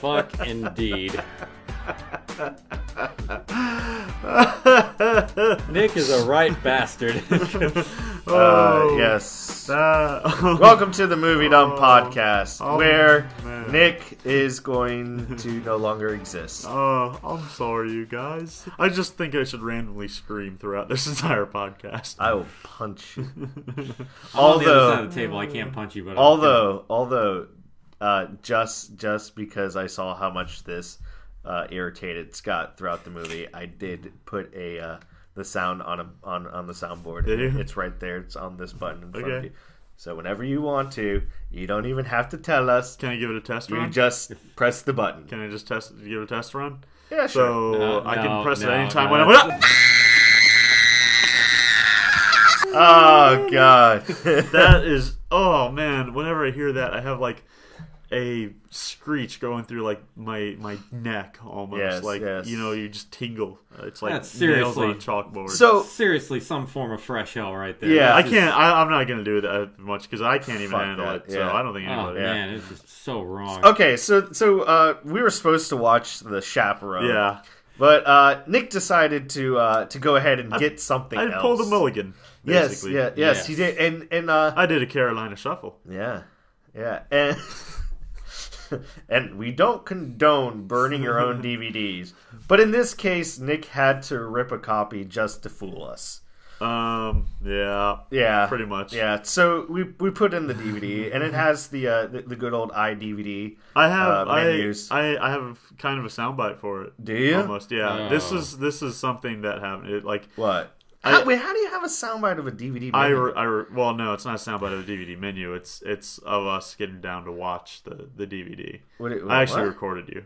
Fuck indeed. Nick is a right bastard. Yes. Welcome to the Movie Dumb Podcast, where Nick is going to no longer exist. I'm sorry, you guys. I just think I should randomly scream throughout this entire podcast. I will punch you. On the other side of the table, I can't punch you. But just because I saw how much this irritated Scott throughout the movie, I did put the sound on the soundboard. Did you? It's right there. It's on this button in front of you. So whenever you want to, you don't even have to tell us. Can I give it a test run? You just press the button. Can I just give it a test run? Yeah, sure. So I can press it anytime no. when I'm... Oh, God. That is... Oh, man. Whenever I hear that, I have, like, a screech going through, like, my neck almost. Yes, like, yes. you know, you just tingle. It's like That's nails seriously on a chalkboard. So... Seriously, some form of fresh hell right there. Yeah. I can't... I'm not going to do that much because I can't even Fuck handle that, it. So yeah. I don't think Oh anybody... man, it's just so wrong. Okay, so we were supposed to watch The Chaperone. Yeah. But Nick decided to go ahead and get something else. I pulled a mulligan, Yes, basically. yes, he did. And I did a Carolina Shuffle. yeah. And and we don't condone burning your own DVDs. But in this case, Nick had to rip a copy just to fool us. Yeah, pretty much. Yeah, so we put in the DVD, and it has the good old iDVD menus. I have kind of a soundbite for it. Do you? Almost, yeah. Oh. This is something that happened. It, like What? How do you have a soundbite of a DVD menu? Well, no, it's not a soundbite of a DVD menu. It's of us getting down to watch the DVD. I actually recorded you.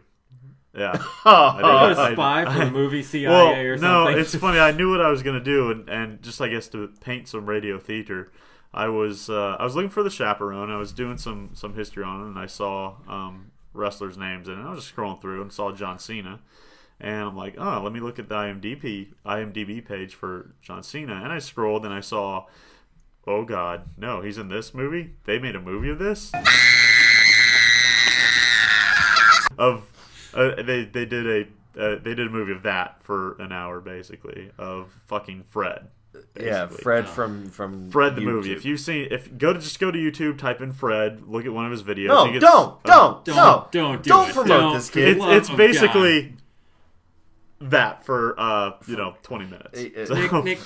Yeah. You got a spy for a movie CIA or something? No, it's funny. I knew what I was going to do, and just, I guess, to paint some radio theater, I was looking for The Chaperone. I was doing some history on it, and I saw wrestlers' names in it. I was just scrolling through and saw John Cena. And I'm like, oh, let me look at the IMDb page for John Cena. And I scrolled and I saw, oh God, no, he's in this movie? They made a movie of this? They did a movie of that for an hour, basically, of fucking Fred. Basically. Yeah, Fred from Fred the YouTube. movie. Just go to YouTube, type in Fred, look at one of his videos. No, don't promote this kid. It's basically that for 20 minutes.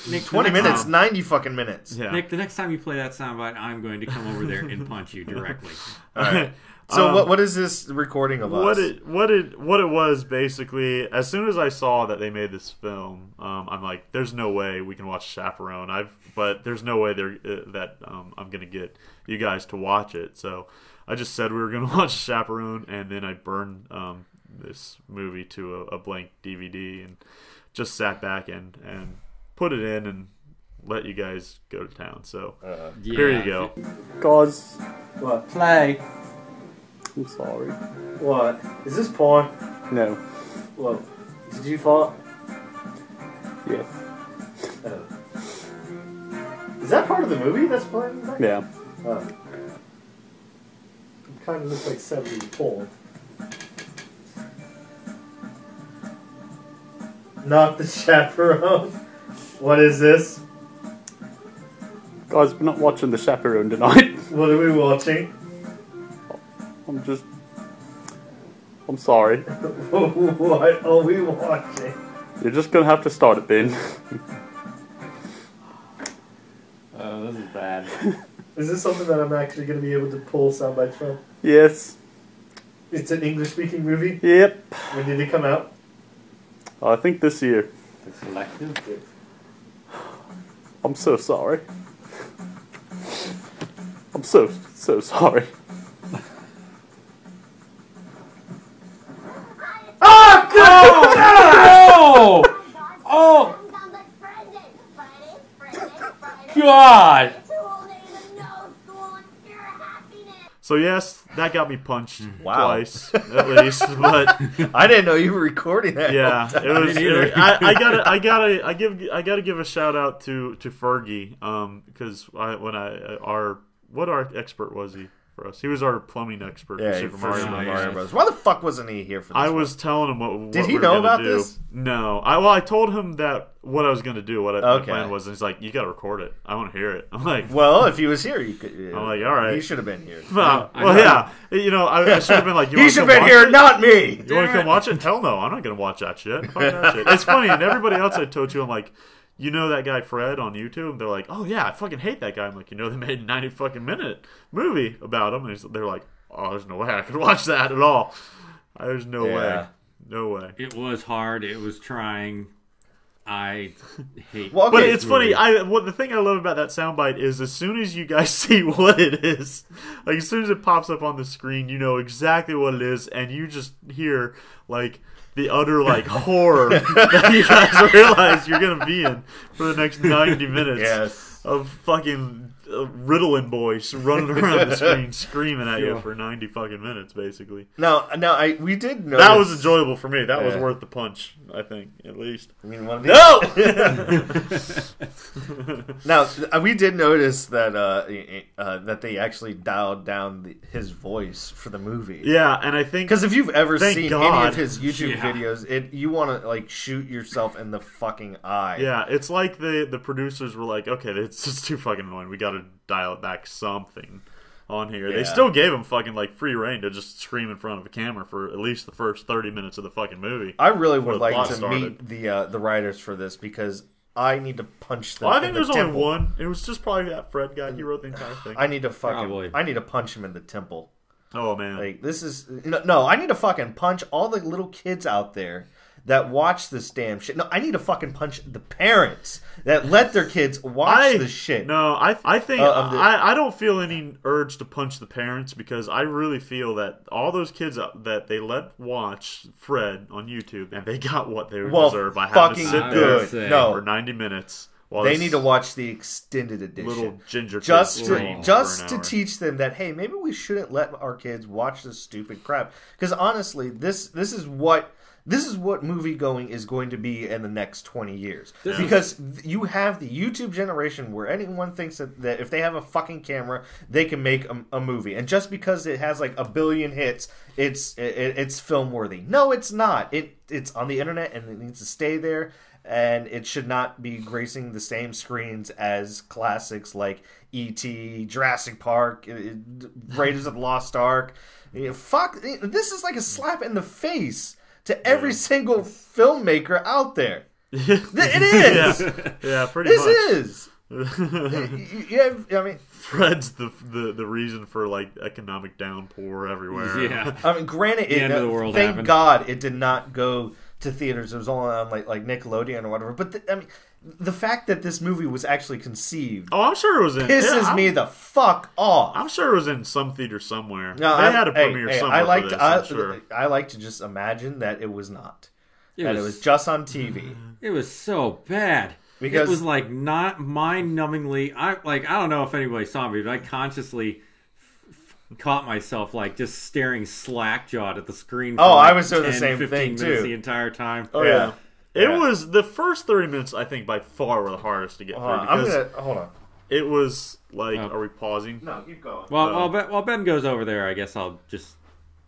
Nick, 20 minutes, 90 fucking minutes. Yeah. Nick, the next time you play that soundbite, I'm going to come over there and punch you directly. All right. So what is this recording of us? What it was basically, as soon as I saw that they made this film, I'm like, there's no way we can watch Chaperone. But there's no way that I'm gonna get you guys to watch it. So I just said we were gonna watch Chaperone, and then I burned this movie to a blank DVD and just sat back and put it in and let you guys go to town. So here you go. Guys, What? play. I'm sorry. What? Is this porn? No. What? Did you fall? Yes. Is that part of the movie that's playing back? Yeah. Oh. It kind of looks like 70s porn. Not The Chaperone. What is this? Guys, we're not watching The Chaperone tonight. What are we watching? I'm sorry. What are we watching? You're just gonna have to start it, Ben. Oh, this is bad. Is this something that I'm actually going to be able to pull sound bites from? Yes. It's an English-speaking movie? Yep. When did it come out? I think this year. The selective. I'm so sorry. I'm so sorry. Oh! Oh! God! So yes, that got me punched Wow. twice at least, but I didn't know you were recording that. yeah, whole time. it was. Me neither. I gotta give a shout out to Fergie, because what our expert was he? for us. He was our plumbing expert Yeah, for Super Mario Super Bros. Mario Bros. Why the fuck wasn't he here for this? I was telling him what Did he we were know gonna about do. this? No. I told him that what I was going to do, my Okay. plan was, and he's like, you got to record it. I want to hear it. I'm like, Well, if he was here, you could. I'm like, all right. He should have been here. well, yeah. You know, I should have been like, you He wanna should come have been watch here, it? not me. You want to come watch it? Hell no, I'm not going to watch that shit. Fuck that shit. It's funny, and everybody else I told you, I'm like, you know that guy Fred on YouTube? And they're like, oh yeah, I fucking hate that guy. I'm like, you know, they made a 90 fucking minute movie about him, and they're like, oh, there's no way I could watch that at all. There's no way. No way. It was hard. It was trying. I hate. Well, okay, But it's movie. funny. The thing I love about that soundbite is as soon as you guys see what it is, like as soon as it pops up on the screen, you know exactly what it is, and you just hear like the utter like horror that you guys realize you're gonna be in for the next 90 minutes Yes. of fucking Ritalin boys running around the screen screaming at you for 90 fucking minutes, basically. Now, we did notice That was enjoyable for me. That was Yeah. worth the punch, I think, at least. I mean, one of No! Now, we did notice that that they actually dialed down his voice for the movie. Yeah, and I think Because if you've ever Thank seen any God. of his YouTube Yeah. videos, you want to like shoot yourself in the fucking eye. yeah, it's like the producers were like, okay, it's just too fucking annoying. We got to dial it back something on here. Yeah. They still gave him fucking like free reign to just scream in front of a camera for at least the first 30 minutes of the fucking movie. I really Before would the like plot to started. meet the writers for this because I need to punch them. Well, I in think the there's only temple. one. It was just probably that Fred guy. He wrote the entire thing. I need to Probably. I need to punch him in the temple. Oh man. Like this is no. I need to fucking punch all the little kids out there that watch this damn shit. No, I need to fucking punch the parents that let their kids watch this shit. No, I think of the- I don't feel any urge to punch the parents because I really feel that all those kids that they let watch Fred on YouTube and they got what they deserve by having to fucking sit I there would good. say. No, for 90 minutes. While they this need to watch the extended edition. little ginger kid just screams to for an hour. teach them that hey, maybe we shouldn't let our kids watch this stupid crap. Because honestly, this is what movie going is going to be in the next 20 years. Because you have the YouTube generation where anyone thinks that if they have a fucking camera, they can make a movie. And just because it has like a billion hits, it's film worthy. No, it's not. It's on the internet and it needs to stay there. And it should not be gracing the same screens as classics like E.T., Jurassic Park, Raiders of the Lost Ark. Fuck, this is like a slap in the face to every single filmmaker out there. It is. Yeah, pretty This much. is. Yeah, I mean, Fred's the reason for like economic downpour everywhere. Yeah. I mean, granted, The end of the world thank happened. God it did not go to theaters. It was only on like Nickelodeon or whatever. But I mean, the fact that this movie was actually conceived Oh, I'm sure it was in. pisses me the fuck off. I'm sure it was in some theater somewhere. No, they had a premiere somewhere I like for to, this, I'm sure. I like to just imagine that it was not. It That it was just on TV. It was so bad. Because- it was like not mind-numbingly. I don't know if anybody saw me, but I consciously caught myself like just staring slack-jawed at the screen. For Oh, like I was doing the 10, same 15 thing, minutes too. the entire time. Oh Yeah. yeah. It Yeah. was the first 30 minutes. I think by far were the hardest to get through I'm because gonna hold on. it was like. Oh. Are we pausing? No, keep going. While Ben goes over there, I guess I'll just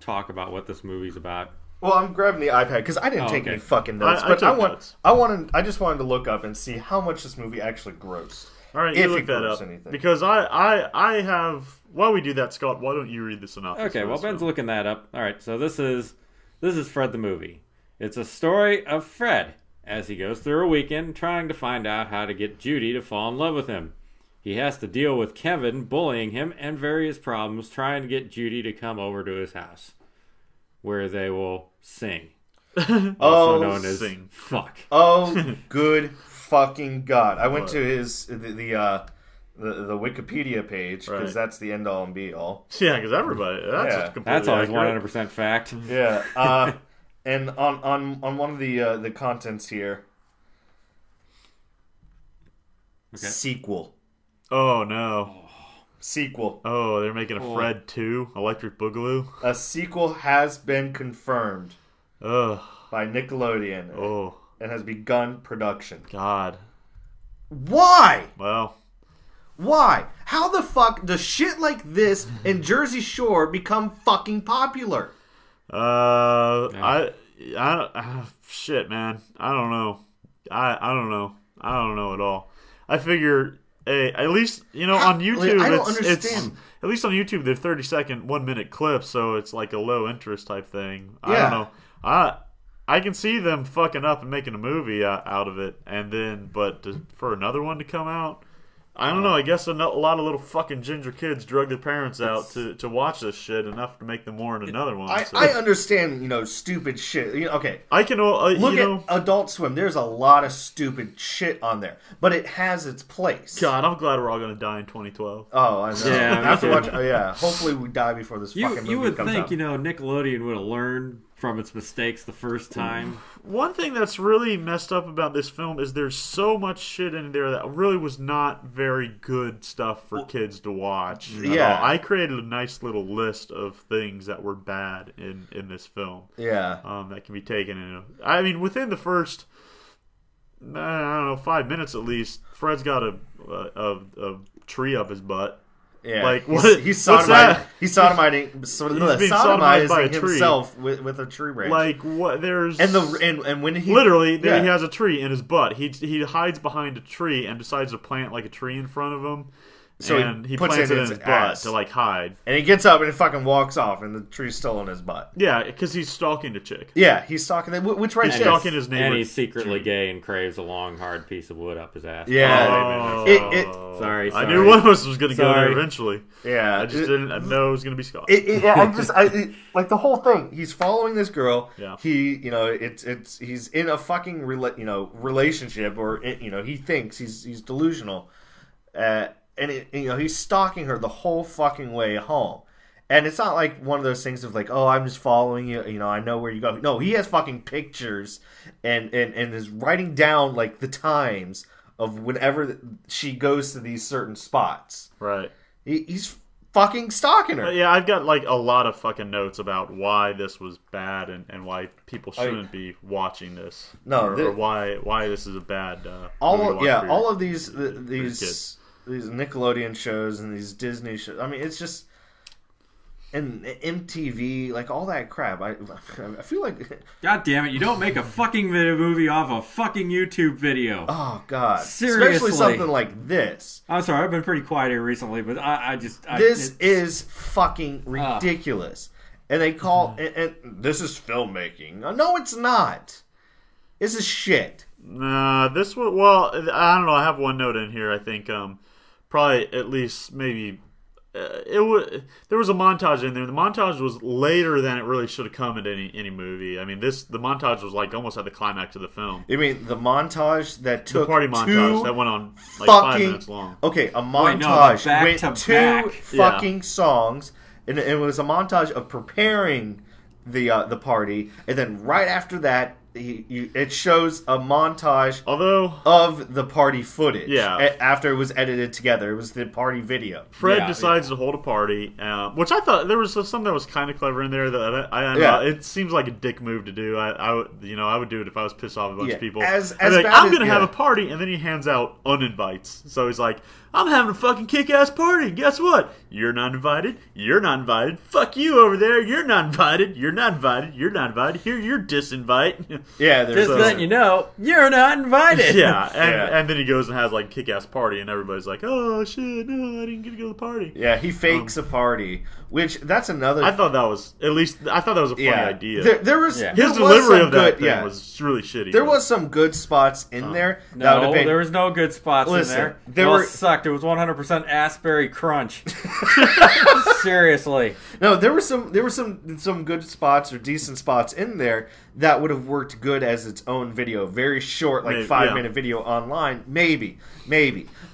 talk about what this movie's about. Well, I'm grabbing the iPad because I didn't take okay. any fucking notes. I but took notes. I just wanted to look up and see how much this movie actually grossed. All right, If you look it that grows up anything. because I have. While we do that, Scott, why don't you read the synopsis? Okay, for well this Ben's film? looking that up. All right, so this is Fred the movie. It's a story of Fred as he goes through a weekend trying to find out how to get Judy to fall in love with him. He has to deal with Kevin bullying him and various problems trying to get Judy to come over to his house, where they will sing, also known as sing. fuck. Oh, good fucking god! I went to the Wikipedia page because Right. that's the end all and be all. Yeah, because everybody. That's Yeah. completely That's always accurate. 100% fact. Yeah, and on one of the contents here, Okay. sequel. Oh no. Sequel. Oh, they're making a Fred 2, Electric Boogaloo. A sequel has been confirmed Ugh. by Nickelodeon Oh, and has begun production. God. Why? Well, Why? How the fuck does shit like this in Jersey Shore become fucking popular? Shit, man. I don't know. I don't know. I don't know at all. I figure, hey, at least on YouTube, I don't it's understand. at least on YouTube they're 30-second, 1 minute clips, so it's like a low interest type thing. I Yeah. don't know. I can see them fucking up and making a movie out of it, and then for another one to come out. I don't know. I guess a lot of little fucking ginger kids drug their parents out to watch this shit enough to make them warrant another one. I understand, stupid shit. Okay. I can Look at Adult Swim. There's a lot of stupid shit on there, but it has its place. God, I'm glad we're all going to die in 2012. Oh, I know. Yeah, I have to me watch. too. Oh, yeah. Hopefully, we die before this fucking movie You would comes think, out. Nickelodeon would have learned from its mistakes the first time. One thing that's really messed up about this film is there's so much shit in there that really was not very good stuff for kids to watch. Yeah. I created a nice little list of things that were bad in this film. Yeah. That can be taken in. I mean, within the first, I don't know, 5 minutes at least, Fred's got a tree up his butt. Yeah, Like, he's what's that? He's sodomizing sodomized by a tree. himself with a tree branch. Like what? There's and when he literally yeah. he has a tree in his butt. He hides behind a tree and decides to plant like a tree in front of him. So and he puts plants it it in in his his butt ass. to like hide. and he gets up and he fucking walks off, and the tree's still in his butt. Yeah, because he's stalking the chick. Yeah, he's stalking that. Which right He's there. stalking his neighbor. And he's secretly gay and craves a long, hard piece of wood up his ass. Yeah. Oh, Sorry. I knew one of us was going to go Sorry. there eventually. Yeah, I just didn't know it was going to be Scott. Like the whole thing. He's following this girl. Yeah. He's in a fucking relationship, or he thinks he's delusional, and he's stalking her the whole fucking way home. And it's not like one of those things of like, oh, I'm just following you. I know where you go. No, he has fucking pictures and is writing down like the times of whenever she goes to these certain spots. Right. He's fucking stalking her. Yeah, I've got like a lot of fucking notes about why this was bad and why people shouldn't be watching this. No, or why this is a bad. All of these Nickelodeon shows and these Disney shows. I mean, it's just and MTV, like all that crap. I feel like, God damn it! You don't make a fucking movie off a fucking YouTube video. oh god, Seriously. especially something like this. I'm sorry, I've been pretty quiet here recently, but This is fucking ridiculous. And they call and this is filmmaking. No, it's not. This is shit. This was I don't know. I have one note in here. I think probably at least maybe. There was a montage in there. The montage was later than it really should have come into any movie. I mean, the montage was like almost at the climax of the film. You mean the montage that took The party montage that went on like fucking 5 minutes long. Okay, a montage Wait, no, the back went to two back. fucking songs, and it was a montage of preparing the party, and then right after that, it shows a montage of the party footage. Yeah. After it was edited together, it was the party video. Fred decides to hold a party, which I thought there was something that was kind of clever in there. That it seems like a dick move to do. I would do it if I was pissed off a bunch of people. I'm going to have a party, and then he hands out uninvites. So he's like, I'm having a fucking kick-ass party. Guess what? You're not invited. You're not invited. Fuck you over there. You're not invited. You're not invited. You're not invited. Here, you're disinvite. Yeah, just letting you know, you're not invited. Yeah, and then he goes and has like a kick-ass party, and everybody's like, oh shit, no, I didn't get to go to the party. Yeah, he fakes a party, which that's another. I thought that was a funny idea. There was his delivery of that thing was really shitty. There was some good spots in there. No, there was no good spots in there. There sucked. It was 100% Asbury Crunch. Seriously. No, there were some good spots or decent spots in there that would have worked good as its own video. Very short, like 5-minute video online. Maybe.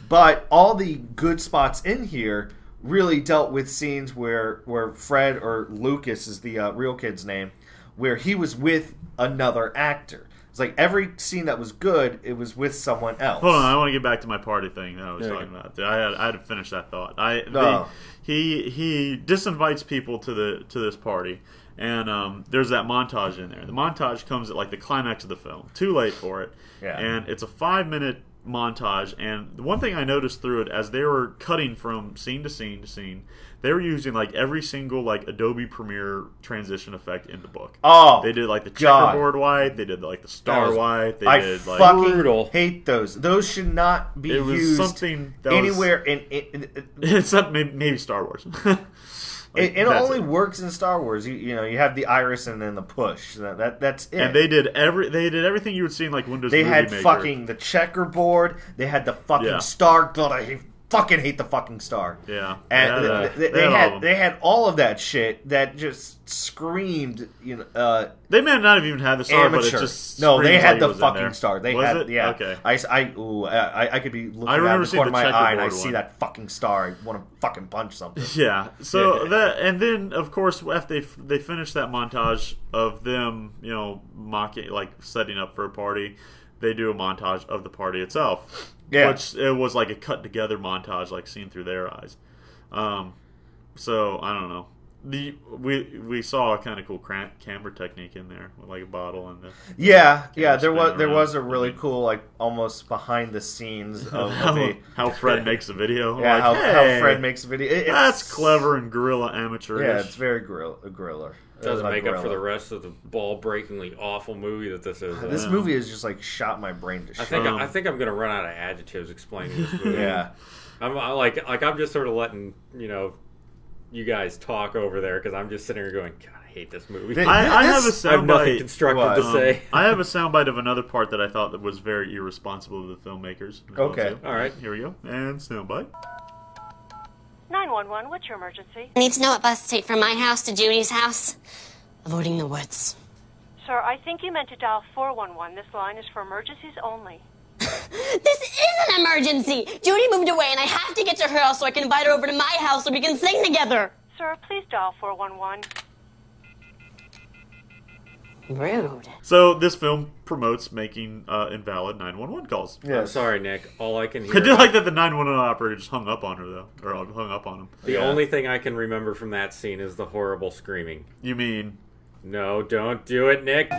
But all the good spots in here really dealt with scenes where Fred, or Lucas is the real kid's name, where he was with another actor. It's like every scene that was good, it was with someone else. Hold on, I want to get back to my party thing that I was talking about. I had to finish that thought. He disinvites people to this party, and there's that montage in there. The montage comes at like the climax of the film. Too late for it. Yeah. And it's a 5-minute montage, and the one thing I noticed through it, as they were cutting from scene to scene to scene, they were using like every single like Adobe Premiere transition effect in the book. Oh, they did like the God. checkerboard white, they did like the star white, they I did like fucking brutal. hate those. Those should not be it was used something that anywhere was, in it's not, maybe Star Wars. it only works in Star Wars. You know, you have the iris and then the push. That's it. And they did everything you would see in like Windows They Movie had Maker. fucking the checkerboard. They had the fucking Yeah. star. God, I fucking hate the fucking star. Yeah, And they had all of that shit that just screamed. You know, they may not have even had the star, amateur. but it just No, they screams had like it the was in fucking there. star. They Was had it? yeah. Okay. I could be looking I out remember the seeing corner of the my eye and I checkerboard see one. that fucking star. I want to fucking punch something. Yeah. So that, and then of course after they finished that montage of them, you know, mocking, like setting up for a party, they do a montage of the party itself. Yeah. Which it was like a cut together montage, like seen through their eyes. So I don't know. We saw a kind of cool camera technique in there with like a bottle and the Yeah, there spinning was around. a really cool like almost behind the scenes of how Fred makes a video. yeah Like, how hey, Fred makes a video. that's clever and guerrilla amateurish. Yeah, it's very gorilla. Doesn't make up for the gorilla. rest of the ball-breakingly awful movie that this is. This movie is just like shot my brain to shit. I think I'm gonna run out of adjectives explaining this movie. Yeah. I'm just sort of letting you guys talk over there because I'm just sitting here going, God, I hate this movie. I have a I have nothing soundbite. constructive to say. I have a soundbite of another part that I thought that was very irresponsible of the filmmakers. as well, Okay. too. All right. Here we go. And soundbite. 911, what's your emergency? I need to know what bus to take from my house to Judy's house. Avoiding the woods. Sir, I think you meant to dial 411. This line is for emergencies only. This is an emergency! Judy moved away and I have to get to her house so I can invite her over to my house so we can sing together. Sir, please dial 411. Rude. So this film promotes making invalid 911 calls. Yeah. I'm sorry, Nick. All I can hear. I did like that the 911 operator just hung up on her though, or hung up on him. The only thing I can remember from that scene is the horrible screaming. You mean? No, don't do it, Nick.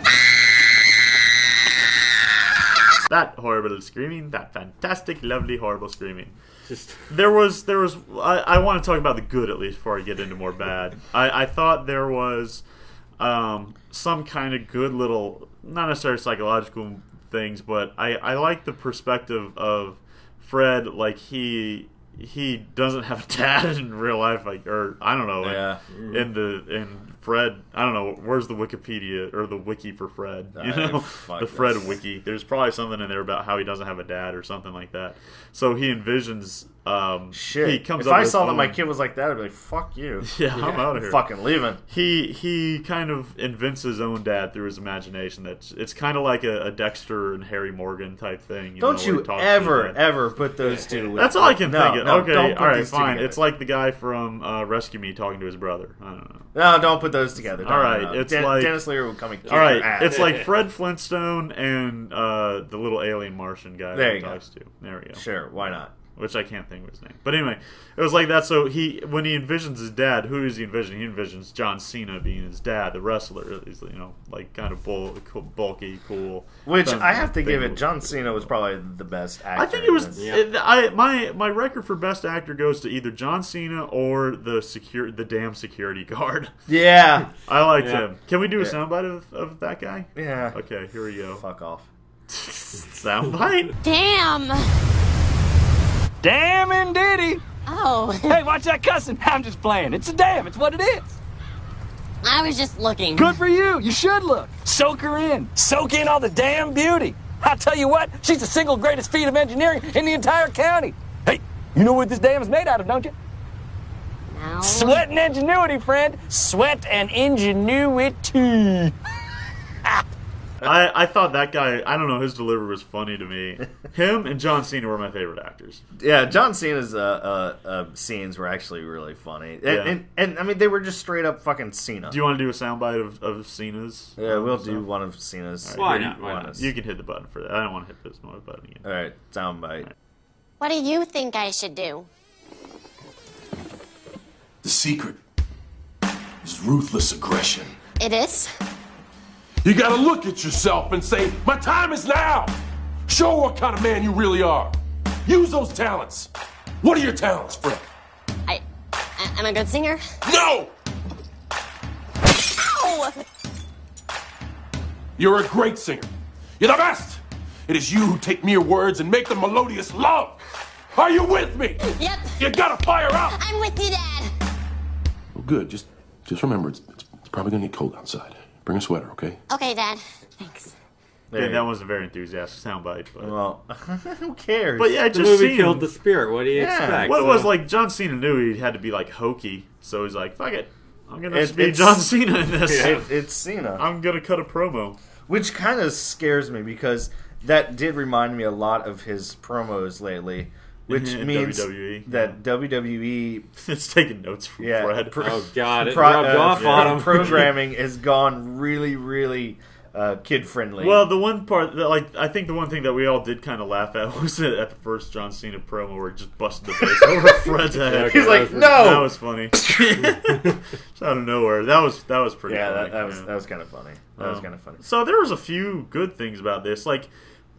That horrible screaming, that fantastic, lovely, horrible screaming. Just There was. I want to talk about the good at least before I get into more bad. I thought there was some kind of good little, not necessarily psychological things, but I like the perspective of Fred. Like he doesn't have a dad in real life, like, or I don't know. Yeah. In Fred, I don't know. Where's the Wikipedia or the wiki for Fred? You know, fuck the Fred this. wiki. There's probably something in there about how he doesn't have a dad or something like that. So he envisions. Shit. He comes if up I with saw that his my own- kid was like that, I'd be like, fuck you. Yeah, I'm out of here. Fucking leaving. He kind of invents his own dad through his imagination. It's kind of like a Dexter and Harry Morgan type thing. Don't know, where you he talks to his dad. ever put those two with That's all I can no, think of. No, Okay, don't put all right, these two fine. together. It's like the guy from Rescue Me talking to his brother. I don't know. No, don't put those together. No, All right, no. it's like- Dennis Leary will come and kick All right, your ass. it's like Fred Flintstone and the little alien Martian guy There that he you go. talks to. There we go. Sure, why not? Which I can't think of his name. But anyway, it was like that. So when he envisions his dad, who does he envision? He envisions John Cena being his dad, the wrestler. He's, you know, like kind of bulky, cool. Which Some I have to give big- it. John Cena was probably the best actor. I think it was. in this. My record for best actor goes to either John Cena or the damn security guard. Yeah. I liked Yeah. him. Can we do a Yeah. soundbite of that guy? Yeah. Okay, here we go. Fuck off. Soundbite. Damn. Damn indeedy. Oh, Hey, watch that cussing. I'm just playing. It's a damn. It's what it is. I was just looking. Good for you. You should look. Soak her in. Soak in all the damn beauty. I'll tell you what, she's the single greatest feat of engineering in the entire county. Hey, you know what this dam is made out of, don't you? No. Sweat and ingenuity, friend. Sweat and ingenuity. I thought that guy. I don't know. His delivery was funny to me. Him and John Cena were my favorite actors. Yeah, John Cena's scenes were actually really funny, and I mean they were just straight up fucking Cena. Do you want to do a soundbite of Cena's? Yeah, we'll do one of Cena's. Why not? Why not? You can hit the button for that. I don't want to hit this button again. All right, soundbite. What do you think I should do? The secret is ruthless aggression. It is? You gotta look at yourself and say, my time is now. Show what kind of man you really are. Use those talents. What are your talents, Fred? I'm a good singer. No! Ow! You're a great singer. You're the best. It is you who take mere words and make them melodious love. Are you with me? Yep. You gotta fire up. I'm with you, Dad. Well, good. Just remember, it's probably gonna get cold outside. Bring a sweater, okay? Okay, Dad. Thanks. Yeah, that wasn't a very enthusiastic soundbite. But... Well, who cares? But yeah, The just movie seeing killed the spirit. What do you Yeah. expect? Well, it was like John Cena knew he had to be like hokey, so he's like, "Fuck it, I'm gonna just be it's- John Cena in this. It's Cena. I'm gonna cut a promo." Which kind of scares me because that did remind me a lot of his promos lately. Which In means WWE, that WWE It's taking notes from Fred. Oh God, it rubbed off on him. Programming has gone really, really kid friendly. Well, the one part that, like, I think the one thing that we all did kind of laugh at was at the first John Cena promo where he just busted the base over Fred's head. Okay, He's like, "No!" That was funny. Just out of nowhere. That was pretty funny. that was kind of funny. That was kind of funny. So there was a few good things about this. Like,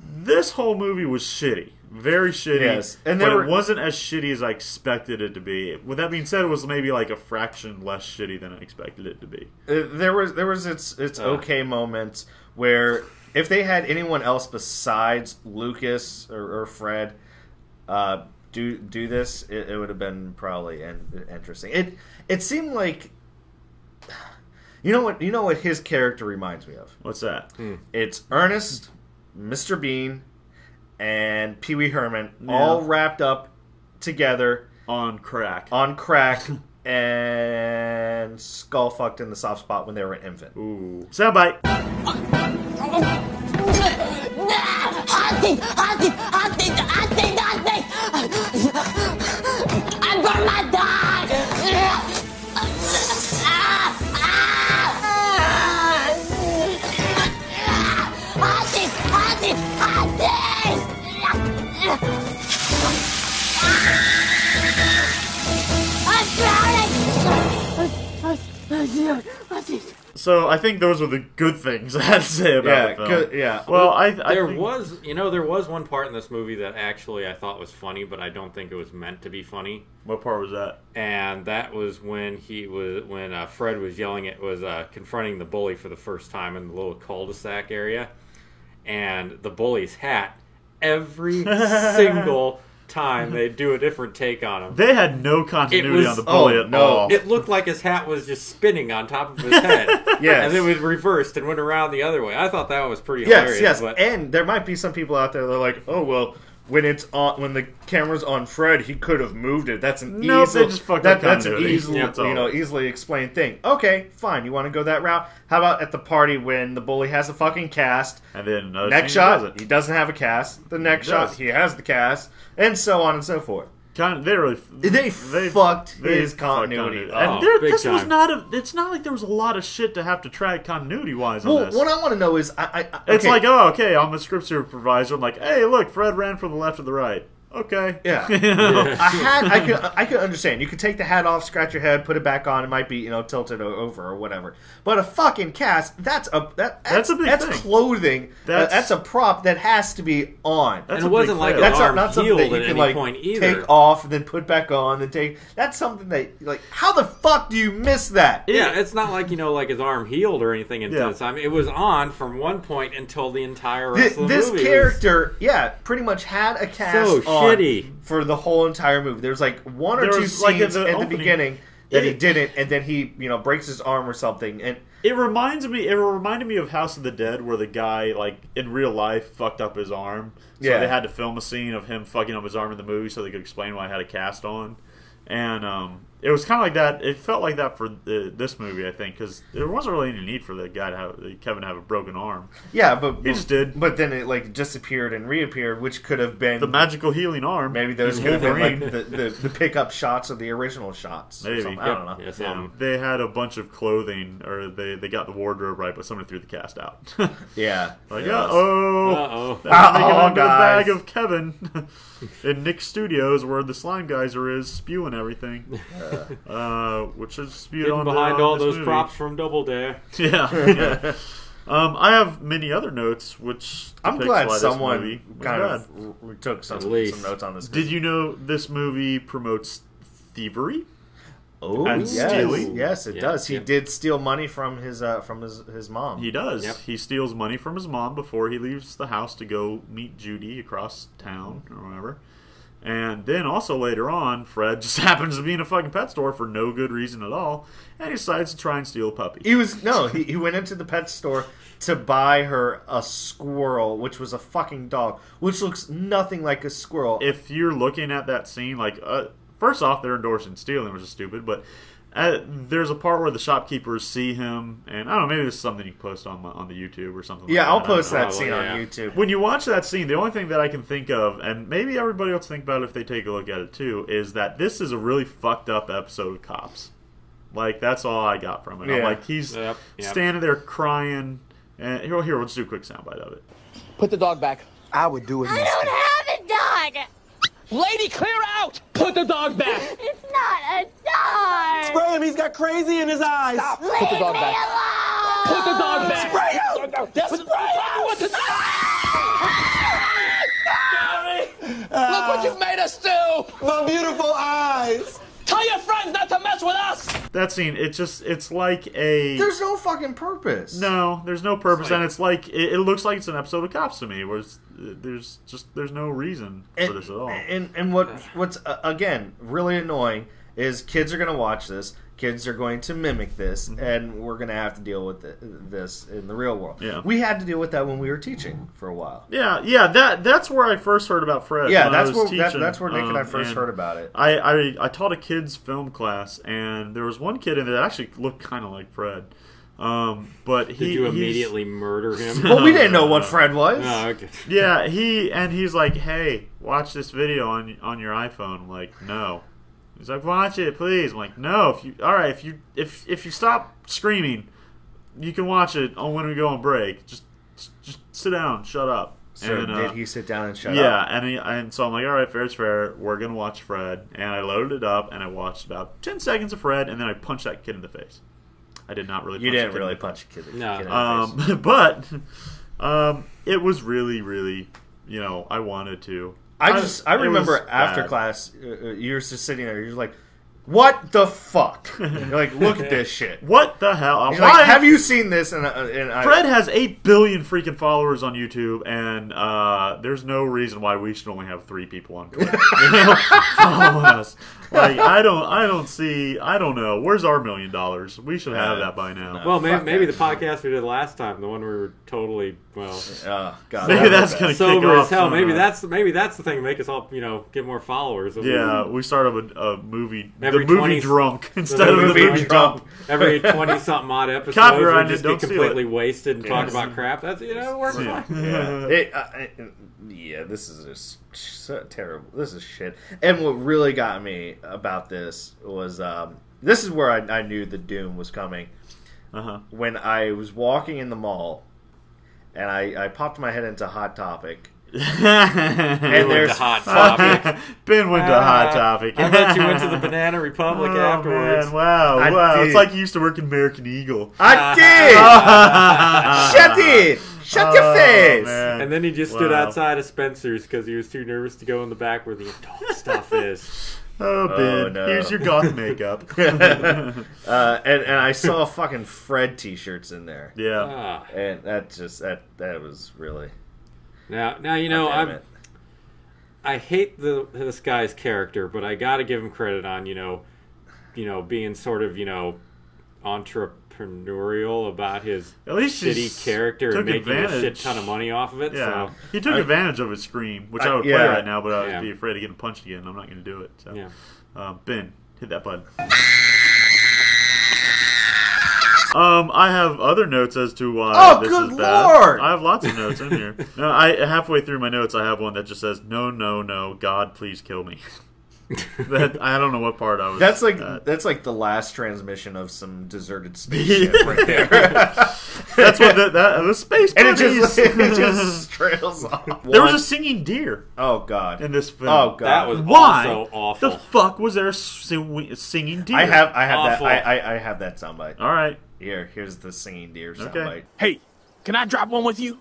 this whole movie was shitty. Very shitty. Yes, and but there it wasn't as shitty as I expected it to be. With that being said, it was maybe like a fraction less shitty than I expected it to be. There was its okay moments where if they had anyone else besides Lucas or Fred do this, it would have been probably interesting. It seemed like you know what his character reminds me of. What's that? It's Ernest, Mr. Bean, and Pee Wee Herman all wrapped up together On crack. and skull fucked in the soft spot when they were an infant. Ooh. Soundbite. I burned my dog! So I think those were the good things I had to say about the film. Good, yeah. Well, I There think, was one part in this movie that actually I thought was funny, but I don't think it was meant to be funny. What part was that? And that was when Fred was confronting the bully for the first time in the little cul-de-sac area, and the bully's hat. Every single time they do a different take on him. They had no continuity on the bully at all. It looked like his hat was just spinning on top of his head. Yes. And then it reversed and went around the other way. I thought that was pretty hilarious. Yes. But And there might be some people out there that are like, "Oh well, when the camera's on Fred, he could have moved it. That's an No, easily they just fucked up that's an continuity. easily That's all. easily explained thing." Okay, fine. You want to go that route? How about at the party when the bully has a fucking cast? And then another Next scene shot, doesn't. he doesn't have a cast. The next He shot, does. he has the cast, and so on and so forth. They fucked his fucked continuity. And big this was time. it's not like there was a lot of shit to have to track continuity wise on Well, this. what I want to know is, It's okay. like, oh, okay, I'm a script supervisor. I'm like, hey, look, Fred ran from the left to the right. Okay. Yeah. You know? I could understand. You could take the hat off, scratch your head, put it back on. It might be tilted over or whatever. But a fucking cast, that's a big thing. Clothing. That's a prop that has to be on. and it wasn't like his That's arm not something healed that you at can any point either. take off and then put back on. That's something that how the fuck do you miss that? Yeah, it's not like like his arm healed or anything until Yeah. this time. It was on from one point until the entire rest of the This movie. character, pretty much had a cast So on shitty. for the whole entire movie. There's like one or There two was, like, in scenes the at the opening, beginning that he it- didn't, and then he breaks his arm or something. And It reminded me of House of the Dead, where the guy, like, in real life, fucked up his arm. So Yeah. they had to film a scene of him fucking up his arm in the movie so they could explain why he had a cast on. And it was kind of like that. It felt like that for this movie, I think, because there wasn't really any need for the guy Kevin to have a broken arm. yeah, but He just did. But then it disappeared and reappeared, which could have been The magical healing arm. maybe those He's could have been Wolverine. like the pickup shots of the original shots. or Maybe. something. I don't know. Yeah, something. They had a bunch of clothing, or they got the wardrobe right, but somebody threw the cast out. Yeah. Like, Yeah. Uh-oh. That's making Uh-oh, under the guys. bag of Kevin in Nick's studios, where the slime geyser is spewing everything, which is spewed Hidden on behind on all this those movie. props from Double Dare. Yeah. I have many other notes, which I'm depicts glad why this someone movie was kind bad. of took some notes on this. Did you know this movie promotes thievery? Oh, and stealing? Yes, it does. He did steal money from his mom. He does. Yep. He steals money from his mom before he leaves the house to go meet Judy across town or whatever. And then also later on, Fred just happens to be in a fucking pet store for no good reason at all, and he decides to try and steal a puppy. He went into the pet store to buy her a squirrel, which was a fucking dog, which looks nothing like a squirrel. If you're looking at that scene, like, first off, they're endorsing stealing, which is stupid, but there's a part where the shopkeepers see him, and I don't know, maybe this is something you can post on the YouTube or something. Yeah, like I'll that. post that scene on YouTube. When you watch that scene, the only thing that I can think of, and maybe everybody else think about it if they take a look at it too, is that this is a really fucked up episode of Cops. Like, that's all I got from it. Yeah. I'm like, he's standing there crying, and here, we'll just do a quick soundbite of it. Put the dog back. I would do it I myself. don't have a dog. Lady, clear out! Put the dog back! It's not a dog. Spray him, he's got crazy in his eyes. Stop. Put the dog back. Alone. Put the dog back! Spray him! What the Look what you've made us do! My beautiful eyes. Tell your friends not to mess with us! That scene, it's like a... There's no fucking purpose. No, there's no purpose, and it's like, it looks like it's an episode of Cops to me, where there's no reason for this at all. And what's again really annoying is kids are going to watch this. Kids are going to mimic this, and we're going to have to deal with this in the real world. Yeah. We had to deal with that when we were teaching for a while. Yeah, that's where I first heard about Fred. Yeah, when that's teaching, where Nick and I first heard about it. I taught a kids film class, and there was one kid in there that actually looked kind of like Fred. But did you immediately murder him? Well, we didn't know what Fred was. Oh, okay. Yeah, he's like, hey, watch this video on your iPhone. I'm like, no. He's like, watch it, please. I'm like, no. If you stop screaming, you can watch it when we go on break. Just sit down, shut up. So and, did he sit down and shut up? Yeah, and so I'm like, all right, fair's fair. We're gonna watch Fred, and I loaded it up, and I watched about 10 seconds of Fred, and then I punched that kid in the face. I did not really. You didn't really punch a kid in the face. But it was really, really, I wanted to. I remember after class, you were just sitting there. You're just like, "What the fuck?" You're like, "Look at this shit." What the hell? You're like, have you seen this? And Fred has 8 billion freaking followers on YouTube, and there's no reason why we should only have 3 people on Twitter following us. Like, I don't know. Where's our $1 million? We should have that by now. Well, maybe the podcast we did last time, the one we were totally God, maybe that's gonna sober kick as hell. off Maybe that's the thing to make us all get more followers. Yeah, we started a movie, every the movie 20 drunk instead of the movie drunk. Every 20 something odd episodes, Copyrighted, we just don't get steal completely it. wasted and talk about crap. That's it works fine. Yeah, this is just so terrible. This is shit. And what really got me about this was this is where I knew the doom was coming. When I was walking in the mall, and I popped my head into Hot Topic. And there's Hot Topic. Ben went to Hot Topic. I bet you went to the Banana Republic afterwards. Man, wow. I It's like you used to work in American Eagle. I did. Shut it. Shut your face. Man. And then he just stood outside of Spencer's because he was too nervous to go in the back where the adult stuff is. Oh, Ben, no. here's your goth makeup. And I saw fucking Fred t-shirts in there. Yeah. And that was really... Now I hate this guy's character, but I got to give him credit on being sort of entrepreneurial about his At least shitty character and making advantage. a shit ton of money off of it. Yeah, So he took advantage of his scream, which I would play right now, but I would be afraid of getting punched again. I'm not going to do it. So, Ben, hit that button. I have other notes as to why this is bad. Lord! I have lots of notes in here. No, halfway through my notes, I have one that just says, "No, no, no, God, please kill me." I don't know what part I was. That's like the last transmission of some deserted spaceship right there. That's what the space. And it just trails off. There was a singing deer. Oh God! In this film. Oh God! That was why also awful. the fuck was there a singing deer? I have that. I have that soundbite. All right. Here's the singing deer soundbite. Okay. Hey, Can I drop one with you?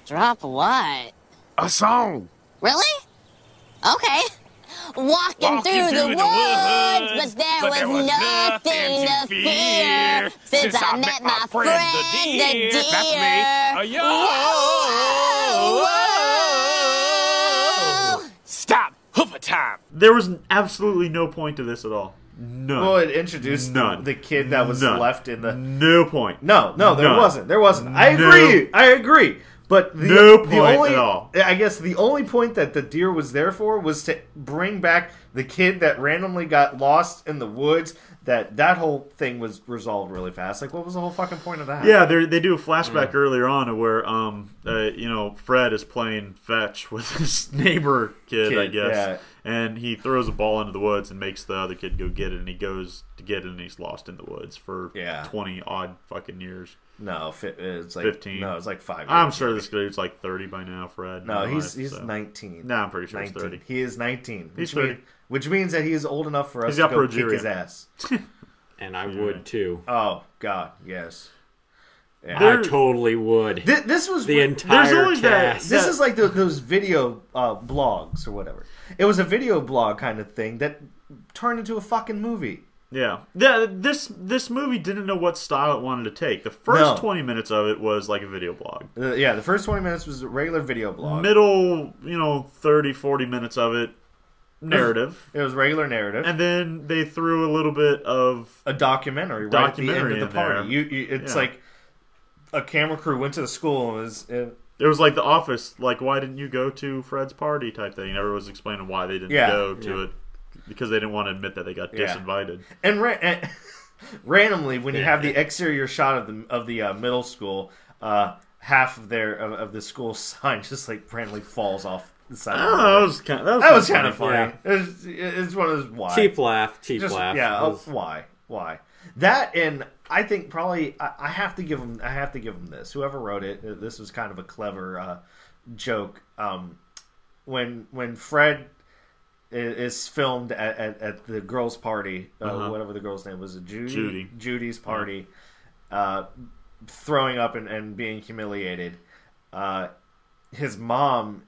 Drop what? A song. Really? Okay. Walking through the woods, but there was nothing to fear since I met my friend, the deer. That's me. Whoa! Stop. Hoofer time. There was absolutely no point to this at all. None. Well, it introduced the kid that was left in the... No point. No, there wasn't. There wasn't. I agree. But the only, at all. I guess the only point that the deer was there for was to bring back the kid that randomly got lost in the woods. That whole thing was resolved really fast. Like, what was the whole fucking point of that? Yeah, they do a flashback earlier on where Fred is playing fetch with his neighbor kid, I guess, yeah. and he throws a ball into the woods and makes the other kid go get it, and he goes to get it, and he's lost in the woods for 20 odd fucking years. No, it's like 15. No, it's like 5 years. I'm sure this dude's like 30 by now, Fred. No, he's 19. No, I'm pretty sure 19. he's 30. He is 19. He's 30. Which means that he is old enough for us to go kick his ass. And I would too. Oh God, yes. Yeah. I totally would. This was the entire cast. This is like those video blogs or whatever. It was a video blog kind of thing that turned into a fucking movie. Yeah. This movie didn't know what style it wanted to take. The first 20 minutes of it was like a video blog. The first 20 minutes was a regular video blog. Middle, 30, 40 minutes of it, narrative. It was regular narrative. And then they threw a little bit of a documentary right at the end of the party. It's like a camera crew went to the school and it was like The Office, like, why didn't you go to Fred's party type thing. Everyone was explaining why they didn't go to it. Because they didn't want to admit that they got disinvited. And randomly, when you have the exterior shot of the middle school, half of the school sign just like randomly falls off the side. That was kind of funny. Yeah. It's one of those why cheap laugh. Yeah, why that? And I think probably I have to give them this. Whoever wrote it, this was kind of a clever joke. When Fred is filmed at the girls' party, whatever the girl's name was, Judy's party, throwing up and being humiliated. His mom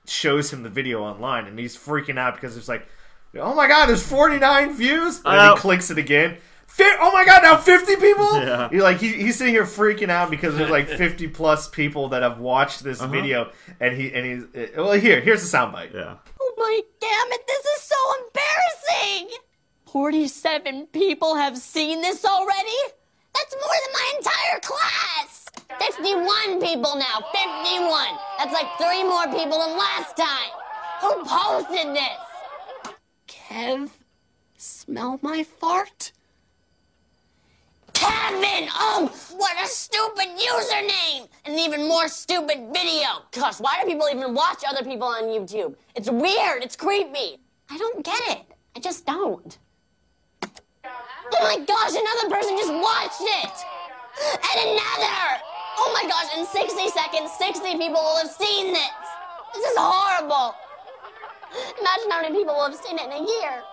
shows him the video online, and he's freaking out because it's like, oh my god, there's 49 views, and he clicks it again. Oh my god, now 50 people? Yeah. He's sitting here freaking out because there's like 50 plus people that have watched this video, and he's here's the soundbite. Yeah. Oh my damn it, this is so embarrassing! 47 people have seen this already? That's more than my entire class! 51 people now, 51! That's like 3 more people than last time! Who posted this? Kev, smell my fart? Kevin! Oh, what a stupid username! And an even more stupid video. Gosh, why do people even watch other people on YouTube? It's weird. It's creepy. I don't get it. I just don't. Oh my gosh, another person just watched it! And another! Oh my gosh, in 60 seconds, 60 people will have seen this! This is horrible! Imagine how many people will have seen it in a year.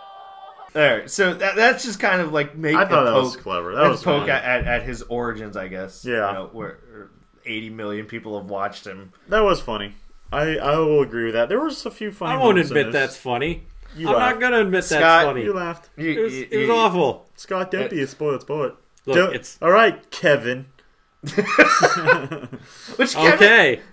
There, so that's just kind of like I thought that was clever. That was poke at his origins, I guess. Yeah, where 80 million people have watched him. That was funny. I will agree with that. There was a few funny. I won't admit that's funny. I'm not going to admit Scott, that's funny. You laughed. It was awful. Scott, don't be a spoiled sport. Look, it's all right, Kevin.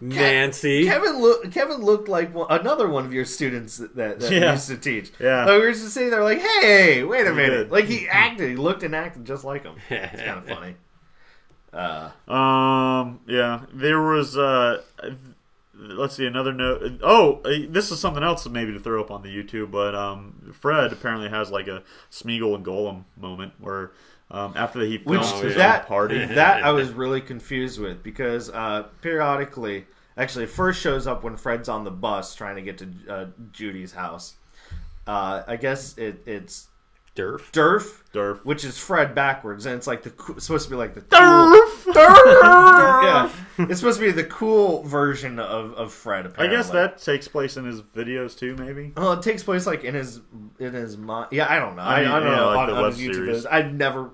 Nancy. Kevin looked like another one of your students that used to teach. Yeah, we were just sitting there like, hey, wait a minute. Like he looked and acted just like him. It's kind of funny. Yeah, there was. Let's see, another note. Oh, this is something else maybe to throw up on the YouTube, but Fred apparently has like a Smeagol and Golem moment where after he films his own party. That I was really confused with because periodically, actually, it first shows up when Fred's on the bus trying to get to Judy's house. I guess it's Durf, Durf, which is Fred backwards, and it's like supposed to be like the Durf. Yeah, it's supposed to be the cool version of Fred. Apparently. I guess that takes place in his videos too, maybe. Well, it takes place like in his mind. Yeah, I don't know. I don't know like the on web his YouTube series. videos. I've never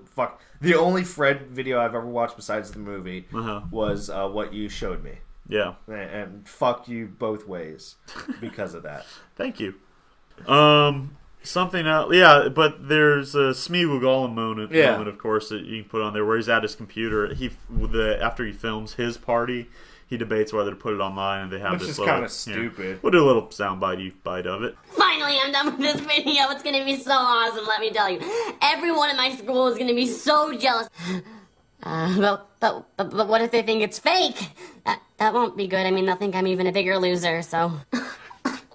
the only Fred video I've ever watched besides the movie was what you showed me. Yeah, and fuck you both ways because of that. Thank you. Something else, yeah, but there's a Smeagol Gollum moment, of course, that you can put on there where he's at his computer. After he films his party, he debates whether to put it online, and they have Which this is little, kind of stupid. We'll do a little bite of it. Finally, I'm done with this video. It's gonna be so awesome, let me tell you. Everyone in my school is gonna be so jealous. But what if they think it's fake? That won't be good. I mean, they'll think I'm even a bigger loser, so...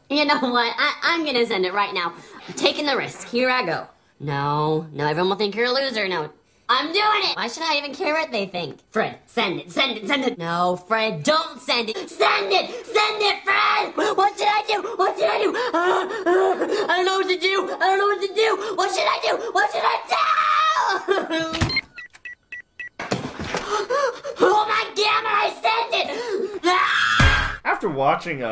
You know what? I'm gonna send it right now. I'm taking the risk. Here I go. No, everyone will think you're a loser. No, I'm doing it. Why should I even care what they think? Fred, send it. No, Fred, don't send it. Send it, Fred! What should I do? I don't know what to do. What should I do? Oh my gamma, I sent it! After watching,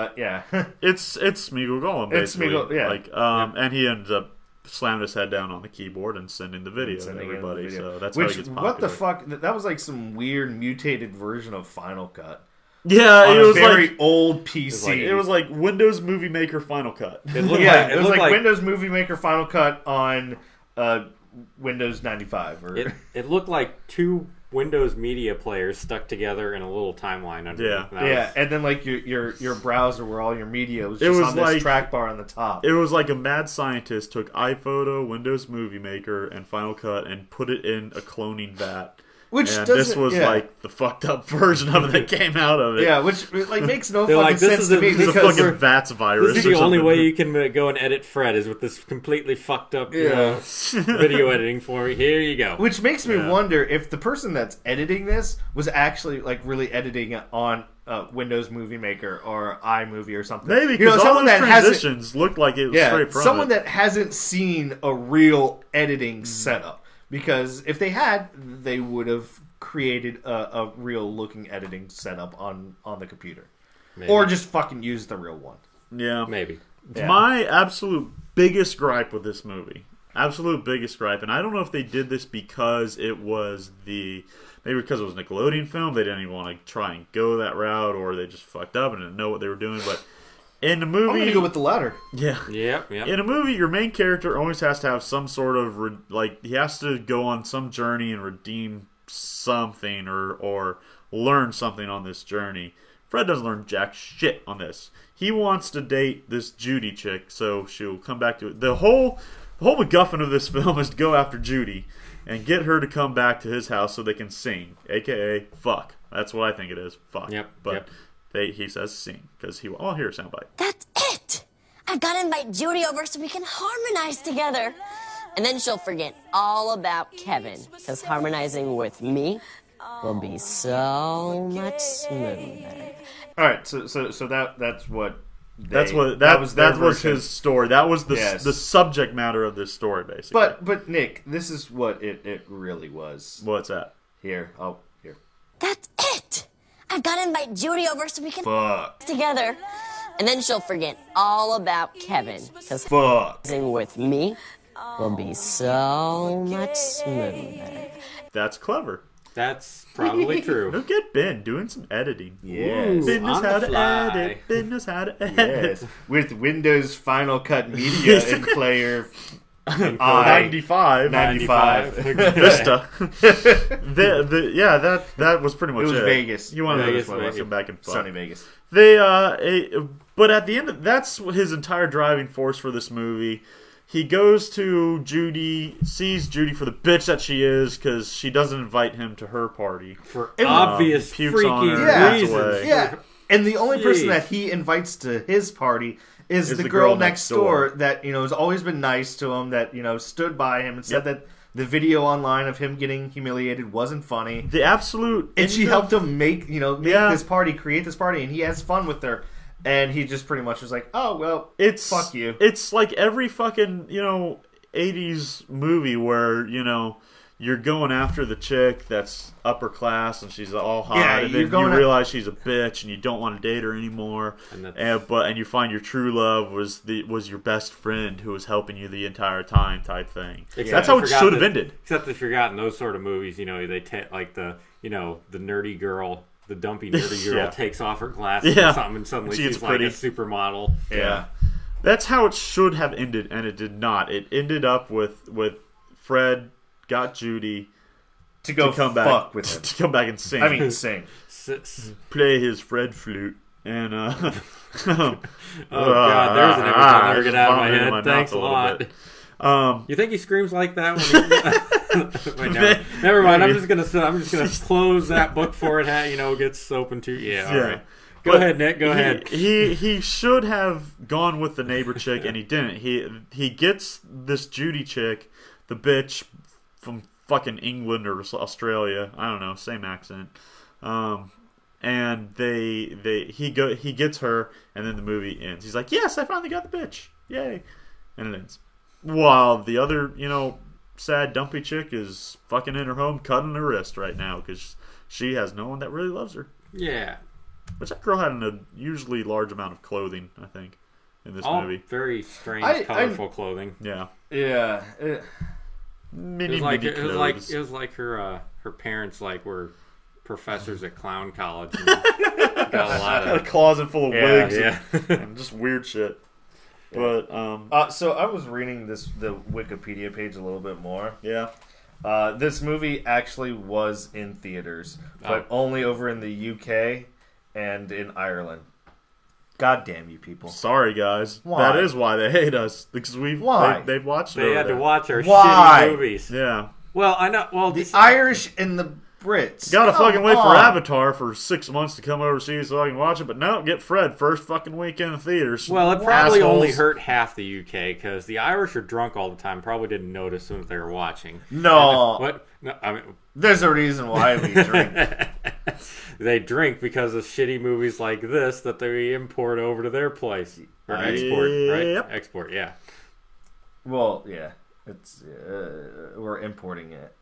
it's Smeagol Gollum, basically. It's Smeagol, yeah. And he ends up slamming his head down on the keyboard and sending the video to everybody. So that's how he gets popular. What the fuck? That was like some weird mutated version of Final Cut. Yeah, it was very like old PC. It was like Windows Movie Maker Final Cut. It was like Windows Movie Maker Final Cut on Windows 95. It looked like two Windows media players stuck together in a little timeline underneath. And then like your browser where all your media was just on this track bar on the top. It was like a mad scientist took iPhoto, Windows Movie Maker, and Final Cut and put it in a cloning vat. This was like the fucked up version of it that came out of it. Yeah, which like makes no fucking sense to me. This is a fucking VATS virus. This is the only way you can go and edit Fred is with this completely fucked up video editing for me. Here you go. Which makes me wonder if the person that's editing this was actually like really editing it on Windows Movie Maker or iMovie or something. Maybe because all those transitions looked like it was straight from someone that hasn't seen a real editing setup. Because if they had, they would have created a real looking editing setup on the computer. Maybe. Or just fucking use the real one. Yeah. Maybe. Yeah. My absolute biggest gripe with this movie. Absolute biggest gripe. And I don't know if they did this because it was maybe because it was a Nickelodeon film. They didn't even want to try and go that route. Or they just fucked up and didn't know what they were doing. But in the movie... I'm going to go with the latter. Yeah. Yeah. In a movie, your main character always has to have some sort of... he has to go on some journey and redeem something or learn something on this journey. Fred doesn't learn jack shit on this. He wants to date this Judy chick, so she'll come back to it. The whole MacGuffin of this film is to go after Judy and get her to come back to his house so they can sing. A.K.A. fuck. That's what I think it is. Fuck. Yep. But... he says sing, because I'll hear a soundbite. That's it! I've got to invite Judy over so we can harmonize together. And then she'll forget all about Kevin, because harmonizing with me will be so much smoother. Alright, so that's what... That was his story. That was the subject matter of this story, basically. But Nick, this is what it really was. What's that? Here. That's it! I've got to invite Judy over so we can together. And then she'll forget all about Kevin. Because with me will be so much smoother. That's clever. That's probably true. Look at Ben doing some editing. Yes. Ben knows how to edit. Ben knows how to edit. Yes. With Windows Final Cut Media in player... 95 Vista. That was pretty much it. Was Vegas. You wanted Vegas, to come back and fuck. Sunny Vegas. But at the end, that's his entire driving force for this movie. He goes to Judy, sees Judy for the bitch that she is, because she doesn't invite him to her party for obvious freaking reasons. Yeah, and the only person that he invites to his party is the girl next door that, has always been nice to him, that, stood by him and said that the video online of him getting humiliated wasn't funny. The absolute... And she helped him make this party, create this party, and he has fun with her. And he just pretty much was like, oh, well, fuck you. It's like every fucking, 80s movie where, you're going after the chick that's upper class and she's all hot, Yeah, and you're then you going realize she's a bitch and you don't want to date her anymore. And you find your true love was your best friend who was helping you the entire time, type thing. That's how it should have ended. Except they forgot in those sort of movies, they take like the nerdy girl. The dumpy nerdy girl takes off her glasses or something, and suddenly she's like a supermodel. Yeah. That's how it should have ended, and it did not. It ended up with Fred got Judy to come back with him. to come back and sing. I mean, sing. Play his Fred flute. And oh god, there's an image I'll never get out of my head. Thanks a lot. You think he screams like that when he... Wait, never mind. I'm just gonna close that book before it gets open to all right. Go ahead, Nick. Go ahead. He should have gone with the neighbor chick, and he didn't. He gets this Judy chick, the bitch from fucking England or Australia. I don't know, same accent. And he gets her, and then the movie ends. He's like, "Yes, I finally got the bitch, yay!" And it ends. While the other, sad dumpy chick is fucking in her home, cutting her wrist right now because she has no one that really loves her. Yeah. Which that girl had an unusually large amount of clothing, I think, in this movie. Very strange, colorful clothing. Yeah. Yeah. Mini clothes. It was like her parents were professors at clown college. And got a lot of a closet full of wigs yeah. and just weird shit. But so I was reading the Wikipedia page a little bit more. Yeah. This movie actually was in theaters, but only over in the UK and in Ireland. God damn you people! Sorry, guys. Why? That is why they hate us because they've watched it. They had to watch our Why? shitty movies. Yeah. Well, I know. Well, the Irish and the Brits. Gotta fucking wait for Avatar for 6 months to come overseas so I can watch it, but no, get Fred first fucking weekend in theaters. Well, it probably only hurt half the UK because the Irish are drunk all the time. Probably didn't notice when they were watching. No. What? No, I mean, there's a reason why we drink. They drink because of shitty movies like this that they import over to their place or export, right? Yep. Export, yeah. Well, yeah, it's we're importing it.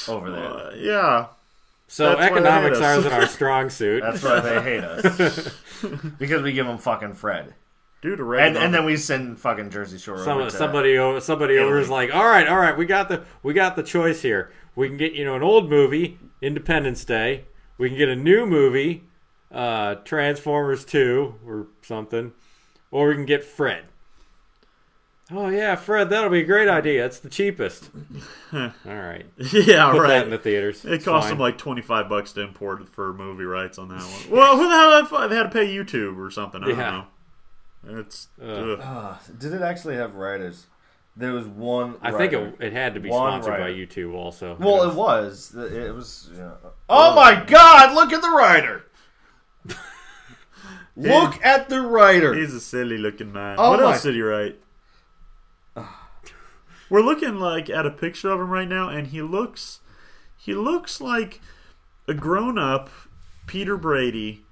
Over there. Yeah. So economics isn't our strong suit. That's why they hate us. Because we give them fucking Fred. Dude, and then we send fucking Jersey Shore over to somebody over is like, all right, we got the choice here. We can get an old movie, Independence Day. We can get a new movie, Transformers 2 or something, or we can get Fred. Oh yeah, Fred, that'll be a great idea. It's the cheapest. All right. Yeah, Put right. that in the theaters. It cost them like $25 to import for movie rights on that one. Well, who the hell they had to pay YouTube or something? I don't know. It's did it actually have writers? There was one. I think it had to be sponsored by YouTube also. Well, it was. It was. Oh my God! Look at the writer. Look at the writer. He's a silly looking man. Oh what else did he write? We're looking at a picture of him right now, and he looks like a grown up Peter Brady.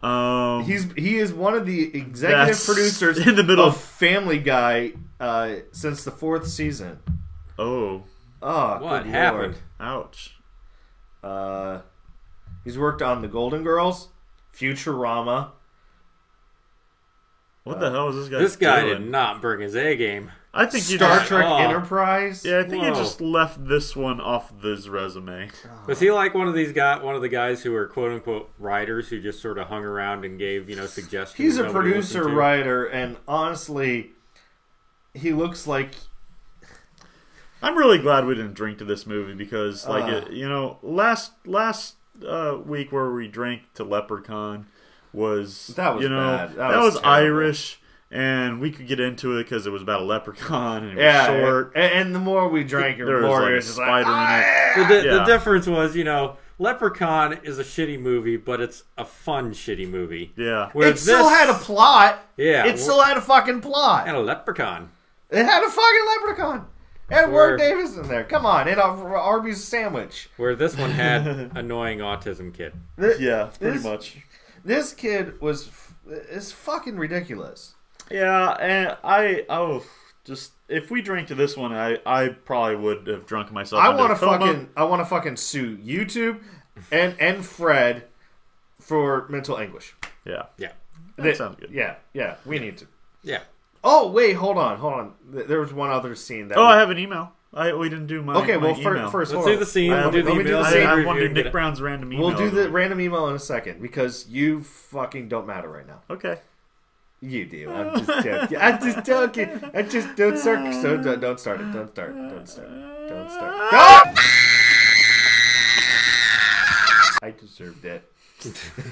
He is one of the executive producers in the middle of Family Guy since the 4th season. Oh, what happened? Ouch. He's worked on The Golden Girls, Futurama. What the hell is this guy? This guy did not bring his A game. I think Star Trek Enterprise. Yeah, I think he just left this one off his resume. Was he like one of the guys who were quote unquote writers who just sort of hung around and gave suggestions? He's a producer writer, and honestly, he looks like. I'm really glad we didn't drink to this movie because, last week where we drank to Leprechaun was bad. That was Irish. And we could get into it because it was about a leprechaun and it was short. And the more we drank, the more there was a spider in it. The difference was, Leprechaun is a shitty movie, but it's a fun shitty movie. Yeah. It still had a plot. Yeah. It still had a fucking plot. And a leprechaun. It had a fucking leprechaun. And Ward Davis in there. Come on. And an Arby's sandwich. Where this one had annoying autism kid. Pretty much. This kid is fucking ridiculous. Yeah, and Just if we drank to this one, I probably would have drunk myself. I want to fucking sue YouTube and Fred for mental anguish. Yeah. That sounds good. Yeah. We need to. Yeah. Oh wait, hold on. There was one other scene that. I have an email. We didn't do my. Okay, well, email. first, let's do the scene. We'll do the email. I want to do Nick Brown's random email. We'll do the random email in a second because you fucking don't matter right now. Okay. You do. I'm just joking. I'm just joking. I just don't start. So don't start it. Don't start. Ah! I deserved it.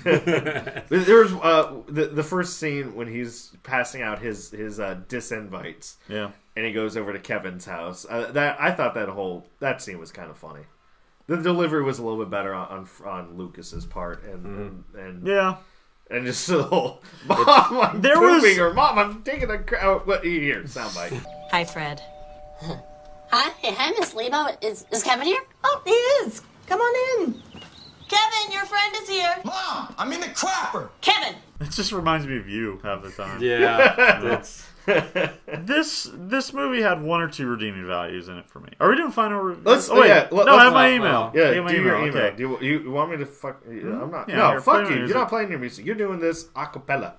There was the first scene when he's passing out his disinvites. Yeah. And he goes over to Kevin's house. I thought that scene was kind of funny. The delivery was a little bit better on Lucas's part, and yeah. And just the whole, Mom, I'm pooping, or Mom, I'm taking a crap. What here? Soundbite. Hi, Fred. Hi, Miss Lebo. Is Kevin here? Oh, he is. Come on in. Kevin, your friend is here. Mom, I'm in the crapper. Kevin. It just reminds me of you half the time. Yeah. This movie had one or two redeeming values in it for me. Are we doing final review? I have my email. Yeah, do my your email. Okay. Do you want me to fuck? I'm not. Yeah, no, fuck you. Music. You're not playing your music. You're doing this a cappella.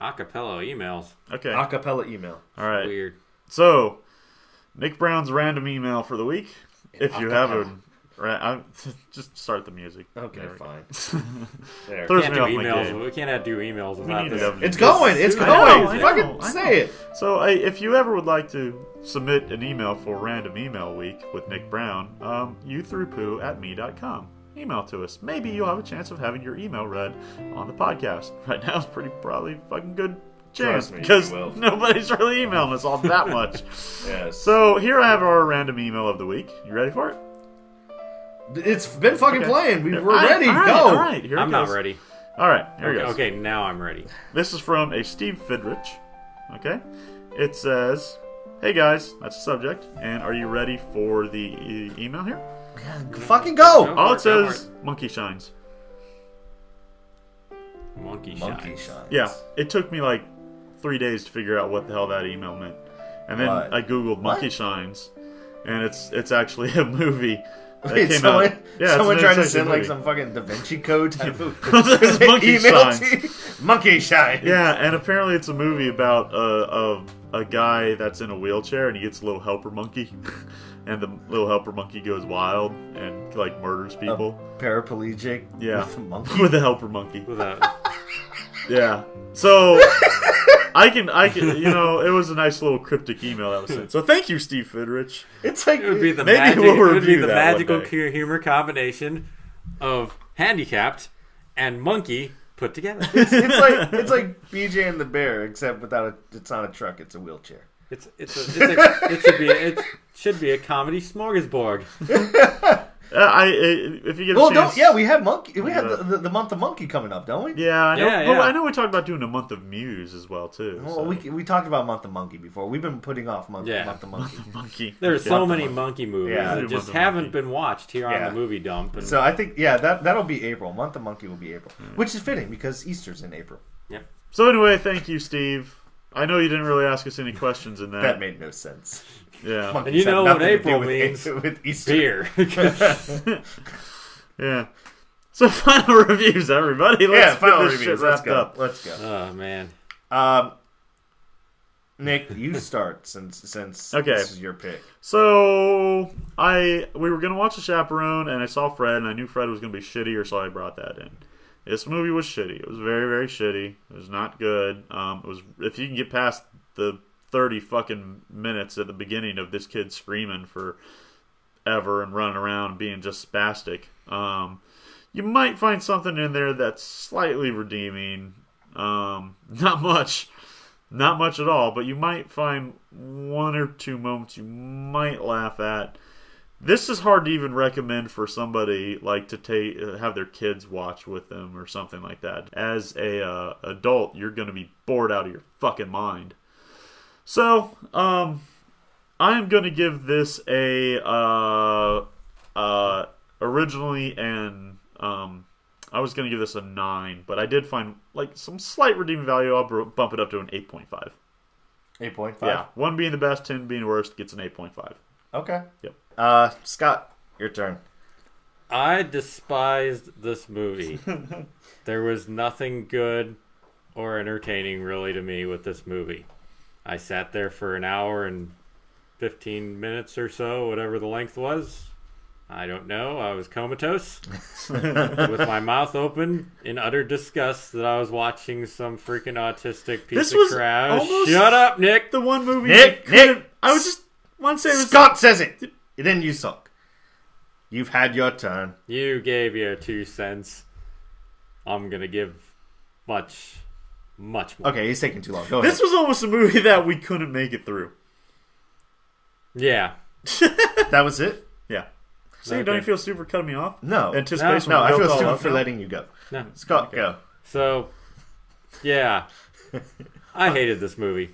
Acapella emails. Okay. A cappella email. All right. Weird. So, Nick Brown's random email for the week. If you have a... just start the music. Okay, fine. There. We can't do emails without this. It's going. It's going. Fucking say it. So, if you ever would like to submit an email for Random Email Week with Nick Brown, you3poo@me.com. Email to us. Maybe you'll have a chance of having your email read on the podcast. Right now, it's probably fucking good chance because nobody's really emailing us all that much. Yes. So, here I have our random email of the week. You ready for it? It's been fucking playing. We're ready. All right, go. All right, here I'm it not goes. ready. All right, here it goes. Okay, now I'm ready. This is from a Steve Fidrich. Okay, it says, "Hey guys, that's the subject. And are you ready for the email here? Fucking go. All it says, monkey shines. Monkey shines. Yeah, it took me like 3 days to figure out what the hell that email meant, and then I googled monkey shines, and it's actually a movie. Wait, someone trying to send like some fucking Da Vinci Code type of monkey shines. Monkey shine. Yeah, and apparently it's a movie about a guy that's in a wheelchair and he gets a little helper monkey, and the little helper monkey goes wild and like murders people. Paraplegic. Yeah, with a monkey. With a helper monkey. With a... Yeah. So I can, it was a nice little cryptic email that was sent. So thank you, Steve Fidrich. It's like it would be the magical humor combination of handicapped and monkey put together. It's like BJ and the Bear, except it's not a truck, it's a wheelchair. It should be a comedy smorgasbord. If you get a chance, we have monkey. We have the month of monkey coming up, don't we? Yeah, I know. Yeah. I know we talked about doing a month of Muse as well too. Well, so. we talked about month of monkey before. We've been putting off month of monkey. There's so many monkey movies that just haven't been watched here on the movie dump. So I think that'll be April. Month of monkey will be April, which is fitting because Easter's in April. Yep. So anyway, thank you, Steve. I know you didn't really ask us any questions in that. That made no sense. Yeah. And you know what April means? With Easter. Beer. Yeah. So final reviews, everybody. Let's get this shit wrapped up. Let's go. Oh man. Nick, you start since this is your pick. So we were gonna watch The Chaperone, and I saw Fred, and I knew Fred was gonna be shittier, so I brought that in. This movie was shitty. It was very, very shitty. It was not good. It was, if you can get past the 30 fucking minutes at the beginning of this kid screaming for ever and running around and being just spastic, you might find something in there that's slightly redeeming. Not much at all, but you might find one or two moments you might laugh at. This is hard to even recommend for somebody like to have their kids watch with them or something like that. As a adult, you're going to be bored out of your fucking mind. So, I'm going to give this originally, and I was going to give this a 9, but I did find like some slight redeeming value. I'll bump it up to an 8.5. 8.5. Yeah, 1 being the best, 10 being worst, gets an 8.5. Okay. Yep. Scott, your turn. I despised this movie. There was nothing good or entertaining really to me with this movie. I sat there for an hour and 15 minutes or so, whatever the length was. I don't know. I was comatose with my mouth open in utter disgust that I was watching some freaking autistic piece of crap. Shut up, Nick. The one movie. Nick. I was just want to say Scott says it. Then you suck. You've had your turn. You gave your 2 cents. I'm gonna give much more. Okay, he's taking too long. Go ahead. This was almost a movie that we couldn't make it through. Yeah. That was it? Yeah. See, don't you feel stupid cutting me off? No. Anticipation. No, I feel stupid for letting you go. No. Scott, go. So, yeah. I hated this movie.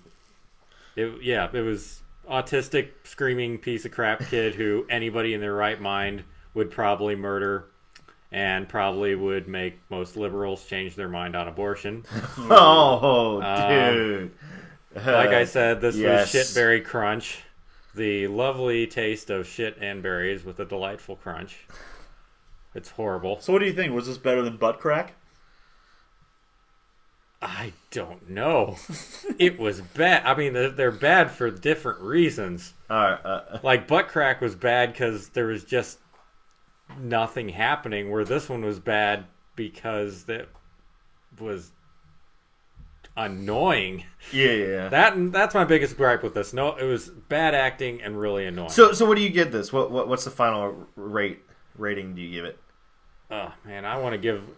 It was autistic, screaming piece of crap kid who anybody in their right mind would probably murder and probably would make most liberals change their mind on abortion. Oh, dude. Like I said, this yes. was shitberry crunch. The lovely taste of shit and berries with a delightful crunch. It's horrible. So what do you think? Was this better than butt crack? I don't know. It was bad. I mean, they're bad for different reasons. Like, butt crack was bad because there was just nothing happening, where this one was bad because it was annoying. Yeah. That's my biggest gripe with this. No, it was bad acting and really annoying. So what do you give this? What's the final rating do you give it? Oh man,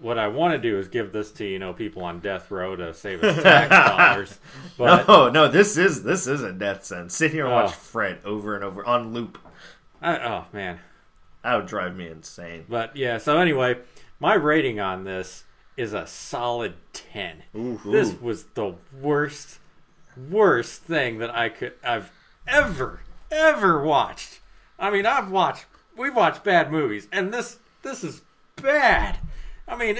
what I want to do is give this to people on death row to save us tax dollars. But no, this is a death sentence. Sit here and watch Fred over and over on loop. Oh man, that would drive me insane. But yeah, so anyway, my rating on this is a solid 10. Ooh. This was the worst thing that I've ever watched. I mean, we've watched bad movies, and this is bad. I mean,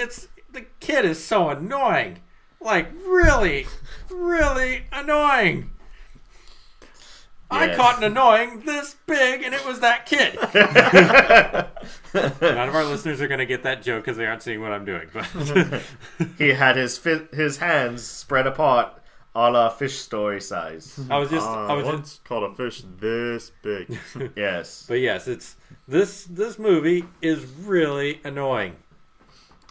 the kid is so annoying. Like, really, really annoying. I caught an annoying this big, and it was that kid. None of our listeners are going to get that joke because they aren't seeing what I'm doing. But he had his hands spread apart, a la Fish Story size. I was once caught a fish this big. Yes, but yes, it's this movie is really annoying,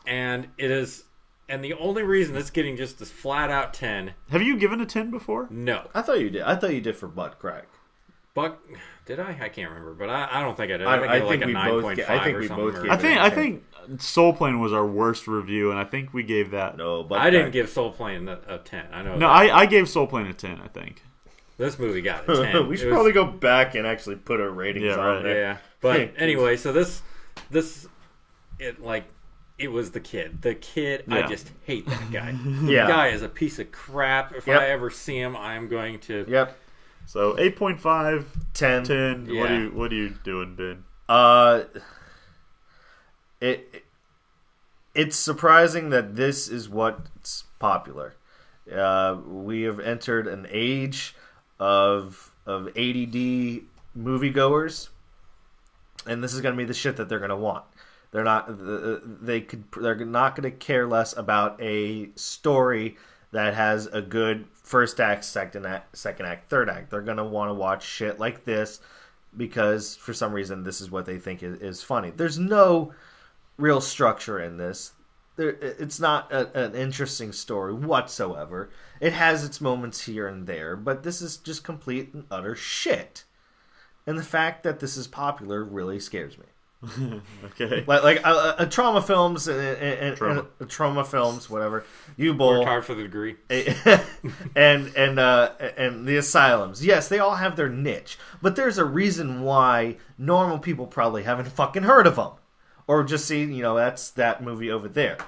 and it is. And the only reason it's getting just this flat out 10. Have you given a 10 before? No. I thought you did. I thought you did for butt crack. Did I? I can't remember, but I don't think I did. I think like a 9.5 I think or we something. both gave I think Soul Plane was our worst review, and I think we gave that. No, but I didn't give Soul Plane a 10. I know. No, I gave Soul Plane a 10. I think this movie got a 10. We should probably go back and actually put our ratings on there. Yeah, but anyway, so it was the kid. The kid, yeah. I just hate that guy. Yeah. The guy is a piece of crap. If I ever see him, I am going to. Yep. So 8.5, 10. Yeah. What are you doing, Ben? It's surprising that this is what's popular. We have entered an age of ADD moviegoers, and this is going to be the shit that they're going to want. They're not going to care less about a story that has a good first act, second act, third act. They're going to want to watch shit like this because for some reason this is what they think is funny. There's no real structure in this. It's not an interesting story whatsoever. It has its moments here and there, but this is just complete and utter shit. And the fact that this is popular really scares me. Okay. Like trauma films and trauma films, whatever. U-Bowl. Worked hard for the degree. and the asylums. Yes, they all have their niche, but there's a reason why normal people probably haven't fucking heard of them, or just see that's that movie over there.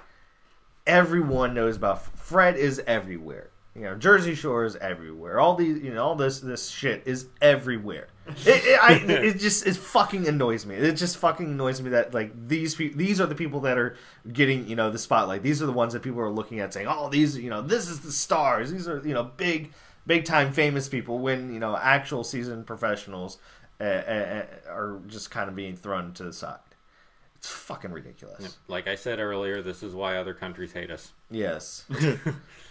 Everyone knows about Fred is everywhere. Jersey Shore is everywhere. All these, all this shit is everywhere. It fucking annoys me. It just fucking annoys me that these are the people that are getting the spotlight. These are the ones that people are looking at saying, oh, these this is the stars. These are big big time famous people when actual seasoned professionals are just kind of being thrown to the side. It's fucking ridiculous. Like I said earlier, this is why other countries hate us. Yes.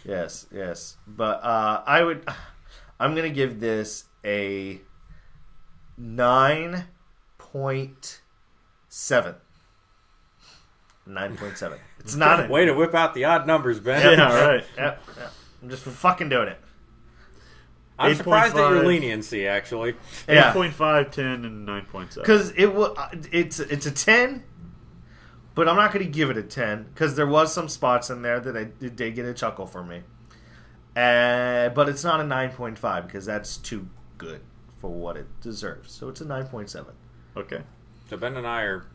yes. But I'm going to give this a 9.7. 9.7. It's not way to whip out the odd numbers, Ben. Yeah, right. Yep. I'm just fucking doing it. I'm surprised at your leniency, actually. 8.5, 10, and 9.7. Because it's a 10, but I'm not going to give it a 10 because there was some spots in there that it did get a chuckle for me. But it's not a 9.5 because that's too good for what it deserves. So it's a 9.7. Okay. So Ben and I are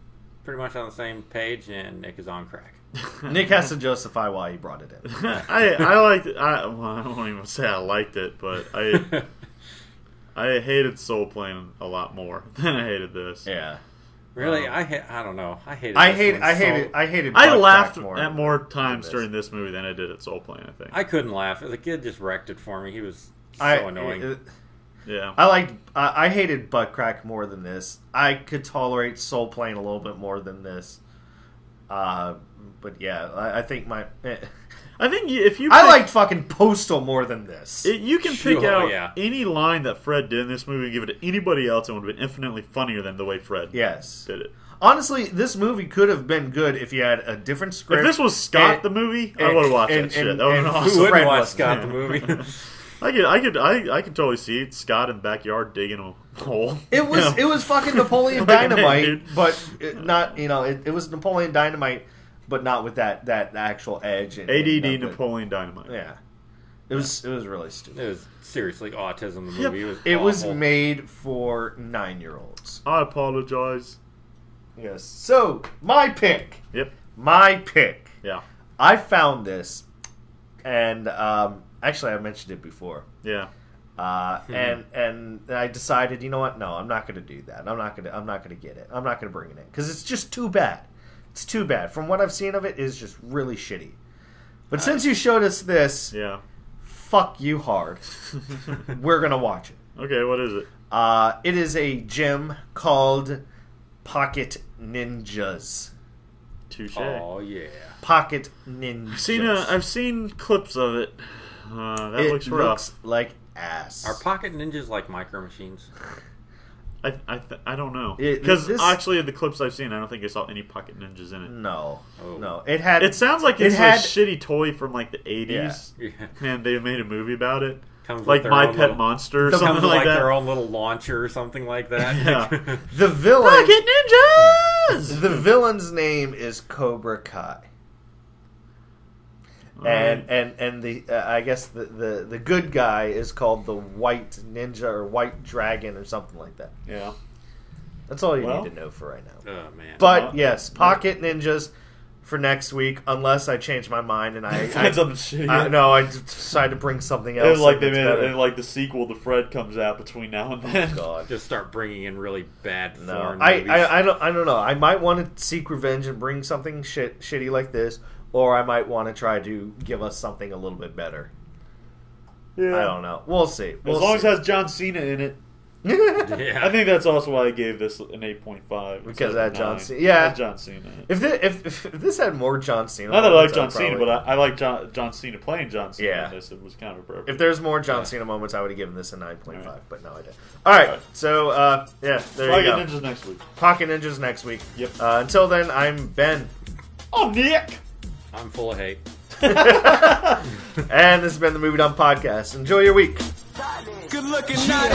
pretty much on the same page, and Nick is on crack. Nick has to justify why he brought it in. I liked it. I don't even say I liked it, but I hated Soul Plane a lot more than I hated this. Yeah. Really, I don't know. I hated. I laughed at more times during this movie than I did at Soul Plane. I think I couldn't laugh. The kid just wrecked it for me. He was so annoying. Yeah, I hated Butt Crack more than this. I could tolerate Soul Plane a little bit more than this. But yeah, I think if you I liked fucking Postal more than this. You can pick out any line that Fred did in this movie and give it to anybody else, and it would have been infinitely funnier than the way Fred did it. Honestly, this movie could have been good if you had a different script. If this was Scott the movie, I would have watched that shit. That would have been awesome. Who wouldn't watch Scott the movie? I could totally see it. Scott in the backyard digging a hole. It was fucking Napoleon Dynamite, but not it was Napoleon Dynamite, but not with that actual edge. ADD Napoleon Dynamite. Yeah, it was really stupid. It was seriously autism. The movie it was made for 9-year-olds. I apologize. Yes. So my pick. Yep. My pick. Yeah. I found this, and actually I mentioned it before. Yeah. And I decided, you know what? No, I'm not going to do that. I'm not going to get it. I'm not going to bring it in because it's just too bad. It's too bad. From what I've seen of it, it's just really shitty. But since you showed us this, fuck you hard. We're gonna watch it. Okay, what is it? It is a gym called Pocket Ninjas. Touche. Oh yeah. Pocket Ninjas. I've seen clips of it. That looks rough. Looks like ass. Are Pocket Ninjas like Micro Machines? I don't know, because actually the clips I've seen, I don't think I saw any Pocket Ninjas in it. No. It sounds like it's a shitty toy from like the 80s, and they made a movie about it, like My Pet Monster or something like that. Their own little launcher or something like that. Yeah. The villain, Pocket Ninjas. The villain's name is Cobra Kai. And the I guess the good guy is called the White Ninja or White Dragon or something like that. Yeah, that's all you need to know for right now. Oh man! But yes, Pocket Ninjas for next week, unless I change my mind and I find something shitty. I decide to bring something else. Like they made it, like the sequel to Fred comes out between now and then. Oh, God. Just start bringing in really bad foreign movies. movies. I don't know. I might want to seek revenge and bring something shitty like this. Or I might want to try to give us something a little bit better. Yeah. I don't know. We'll see. As long as it has John Cena in it. Yeah. I think that's also why I gave this an 8.5. Because it had John Cena. Yeah. John Cena. If this had more John Cena. Not that I like John Cena, but I like John Cena playing John Cena in this. It was kind of appropriate. If there's more John Cena moments, I would have given this a 9.5. Right. But no, I didn't. Alright. So, there you go. Pocket Ninjas next week. Pocket Ninjas next week. Yep. Until then, I'm Ben. I'm Nick. I'm full of hate. And this has been the Movie Dumb Podcast. Enjoy your week. Good looking night.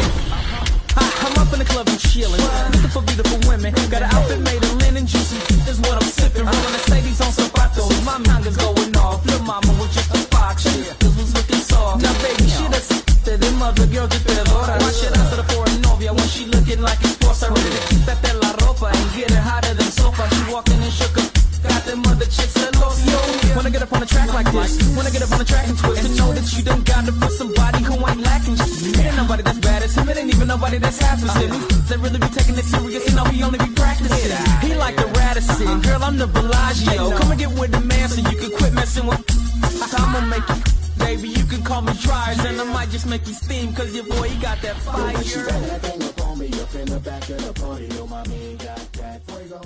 I'm up in the club and chillin'. Looking for beautiful women. Got an outfit made of linen juicy. Is what I'm sipping. Rolling Mercedes on zapatos. My mind is going off. Lil' mama was just a fox. This was looking soft. Now baby, she the sister. Them other girls just pedora. Watch it after the foreign novia when she looking like a sports. I really quítate la ropa and get her hotter than sofa. She walking and shook up. Got them other chicks that lost yo. Wanna get up on the track like this. Wanna get up on the track and twist. And know that you done got to put somebody who ain't lacking. It ain't nobody that's bad as him. It ain't even nobody that's half as him. They really be taking it serious. And know he only be practicing. He like the Radisson. Girl, I'm the Bellagio. Come and get with the man so you can quit messing with. I'ma make you baby. You can call me Tries, and I might just make you steam, cause your boy, he got that fire. She got that thing up on me, up in the back of the party. Oh, mommy got that fuego.